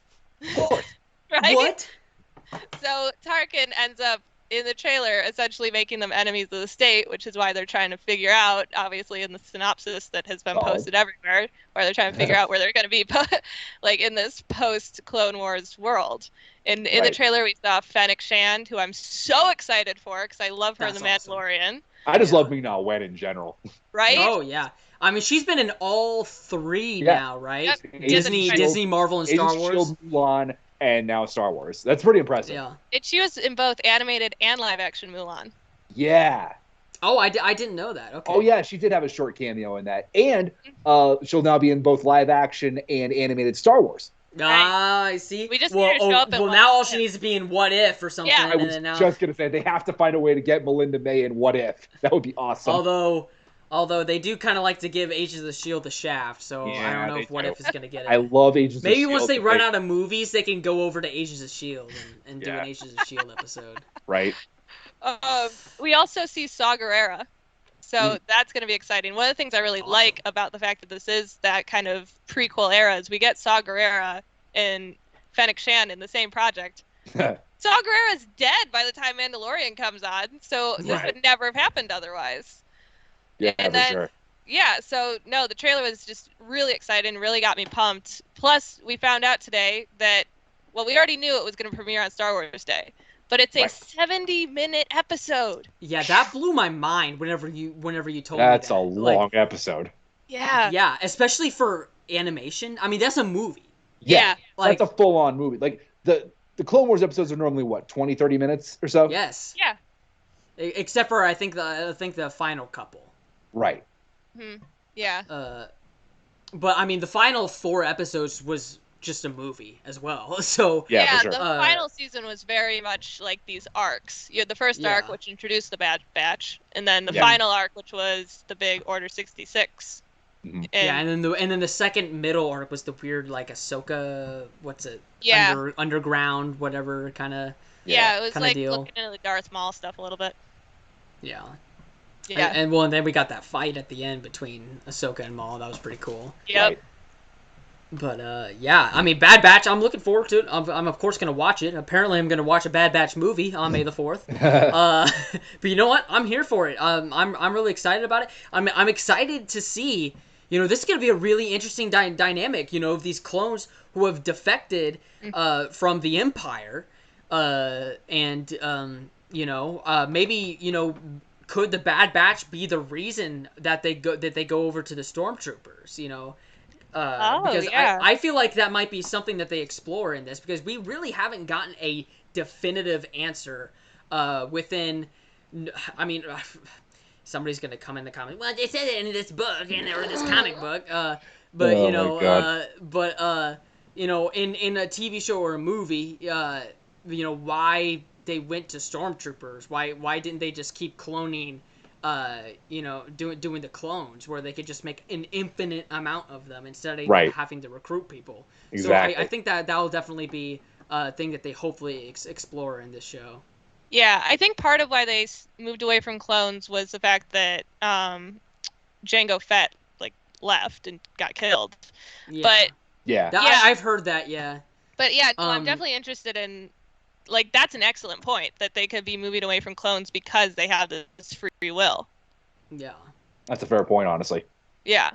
Right? What? So Tarkin ends up in the trailer essentially making them enemies of the state, which is why they're trying to figure out, obviously in the synopsis that has been posted everywhere, where they're trying to figure out where they're going to be, like in this post-Clone Wars world. And in the trailer we saw Fennec Shand, who I'm so excited for because I love her in The Mandalorian. I just love Ming-Na Wen in general. Right? Oh yeah. I mean, she's been in all 3 now, right? Yep. Disney, Marvel, and Star Agents Wars. Shield, Mulan, and now Star Wars. That's pretty impressive. Yeah. And she was in both animated and live-action Mulan. Yeah. Oh, I didn't know that. Okay. Oh yeah, she did have a short cameo in that, and she'll now be in both live action and animated Star Wars. Ah, I see. We just need her to show up in well, What now all If. she needs to be in What If or something. Yeah. I was just gonna say they have to find a way to get Melinda May in What If. That would be awesome. Although they do kind of like to give Agents of the Shield the shaft, so I don't know they if What do. If is gonna get it. I love Agents. Maybe of once Shield, they run out of movies, they can go over to Agents of Shield and do Yeah. an Agents of Shield episode. Right. We also see Saw Gerrera. So that's going to be exciting. One of the things I really like about the fact that this is that kind of prequel era is we get Saw Gerrera and Fennec Shand in the same project. Saw Gerrera's dead by the time Mandalorian comes on, so this would never have happened otherwise. Yeah, And for then, sure. Yeah, so no, the trailer was just really exciting, really got me pumped. Plus, we found out today that, well, we already knew it was going to premiere on Star Wars Day, but it's a 70-minute episode. Yeah, that blew my mind whenever you told me that. That's a long episode. Yeah. Yeah, especially for animation. I mean, that's a movie. Yeah. Like, that's a full-on movie. Like the Clone Wars episodes are normally what, 20, 30 minutes or so? yes. Yeah. Except for I think the final couple. Right. Yeah. But I mean, the final 4 episodes was just a movie as well. So Yeah, for sure. The final season was very much like these arcs. You had the first arc, which introduced the Bad Batch, and then the final arc, which was the big Order 66. And then the second middle arc was the weird like Ahsoka, what's it? Yeah. Underground, whatever kind of. Yeah, it was like deal. looking into the Darth Maul stuff a little bit. Yeah. Yeah. And then we got that fight at the end between Ahsoka and Maul. That was pretty cool. Yep. Right. But yeah, I mean, Bad Batch. I'm looking forward to it. I'm of course gonna watch it. Apparently, I'm gonna watch a Bad Batch movie on May the 4th. But you know what? I'm here for it. I'm really excited about it. I'm excited to see. You know, this is gonna be a really interesting dynamic. You know, of these clones who have defected from the Empire, and you know, maybe you know. Could the Bad Batch be the reason that they go over to the Stormtroopers? You know, because I feel like that might be something that they explore in this because we really haven't gotten a definitive answer within. I mean, somebody's gonna come in the comic. Well, they said it in this book and or this comic book. Oh my God. In a TV show or a movie, why they went to stormtroopers? Why didn't they just keep cloning? Doing the clones where they could just make an infinite amount of them instead of having to recruit people. Exactly. So I think that will definitely be a thing that they hopefully explore in this show. Yeah, I think part of why they moved away from clones was the fact that Jango Fett left and got killed. Yeah. But yeah, I've heard that. Yeah. But yeah, no, I'm definitely interested in. That's an excellent point that they could be moving away from clones because they have this free will. Yeah. That's a fair point, honestly. Yeah.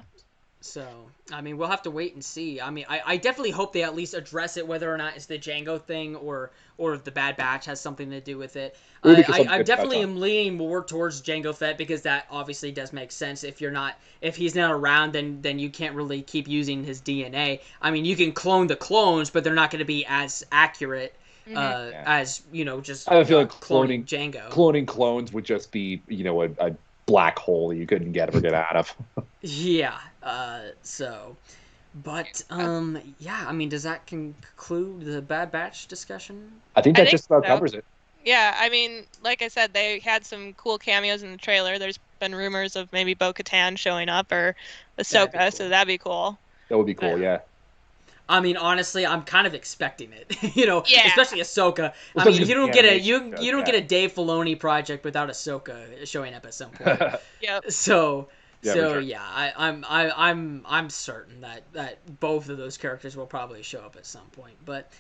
So, I mean, we'll have to wait and see. I mean, I definitely hope they at least address it, whether or not it's the Django thing or if the Bad Batch has something to do with it. I definitely am leaning more towards Jango Fett because that obviously does make sense. If he's not around, then you can't really keep using his DNA. I mean, you can clone the clones, but they're not going to be as accurate as just. I have a feeling cloning Jango. Cloning clones would just be a black hole that you couldn't ever get out of. Yeah. But yeah. I mean, does that conclude the Bad Batch discussion? I think that just about covers it. Yeah, I mean, like I said, they had some cool cameos in the trailer. There's been rumors of maybe Bo-Katan showing up or Ahsoka, so that'd be cool. That would be cool, yeah. I mean, honestly, I'm kind of expecting it. Yeah. Especially Ahsoka. I mean, you don't get a Dave Filoni project without Ahsoka showing up at some point. Yep. So sure. yeah, I'm certain that both of those characters will probably show up at some point. But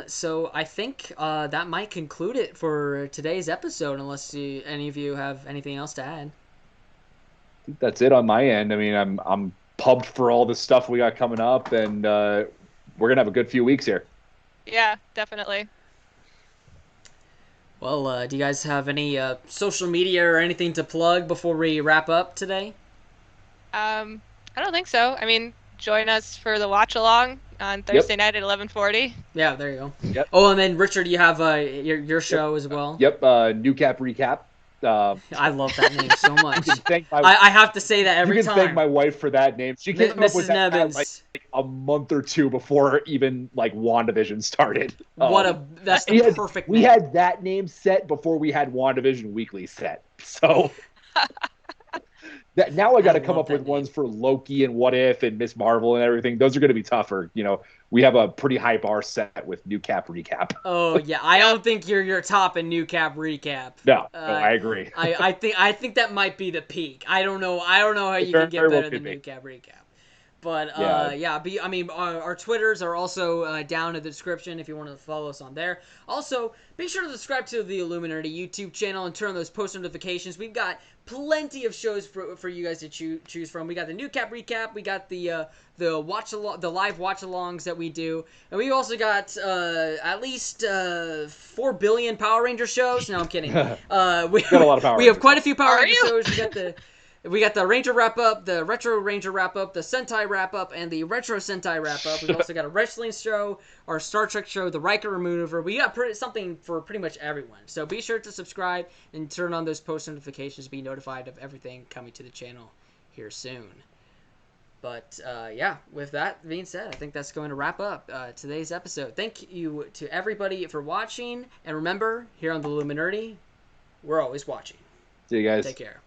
so I think that might conclude it for today's episode, unless any of you have anything else to add. I think that's it on my end. I mean, I'm pumped for all the stuff we got coming up, and we're gonna have a good few weeks here. Yeah, definitely. Well, do you guys have any social media or anything to plug before we wrap up today? I don't think so. I mean, join us for the watch along on Thursday night at 11:40. Yeah, there you go. Yep. Oh, and then Richard, you have your show as well. Yep. New Cap Recap. I love that name so much. I have to say that every time. You can thank my wife for that name. She came up with that Nebens. A month or two before even WandaVision started. That's the perfect name. We had that name set before we had WandaVision Weekly set. So now I got to come up with ones for Loki and What If and Miss Marvel and everything. Those are going to be tougher. We have a pretty high bar set with New Cap Recap. Oh yeah, I don't think you're top in New Cap Recap. No, I agree. I think that might be the peak. I don't know how you can get better than New Cap Recap. But our Twitters are also down in the description if you want to follow us on there. Also, be sure to subscribe to the Illuminerdi YouTube channel and turn on those post notifications. We've got plenty of shows for you guys to choose from. We got the New Cap Recap. We got the live watch-alongs that we do, and we also got at least 4 billion Power Ranger shows. No, I'm kidding. We got a lot of Power Rangers. We have quite a few Power Ranger shows. We got the Ranger Wrap-Up, the Retro Ranger Wrap-Up, the Sentai Wrap-Up, and the Retro Sentai Wrap-Up. We've also got a wrestling show, our Star Trek show, the Riker Maneuver. We got something for pretty much everyone. So be sure to subscribe and turn on those post notifications to be notified of everything coming to the channel here soon. But with that being said, I think that's going to wrap up today's episode. Thank you to everybody for watching. And remember, here on the Illuminerdi, we're always watching. See you guys. Take care.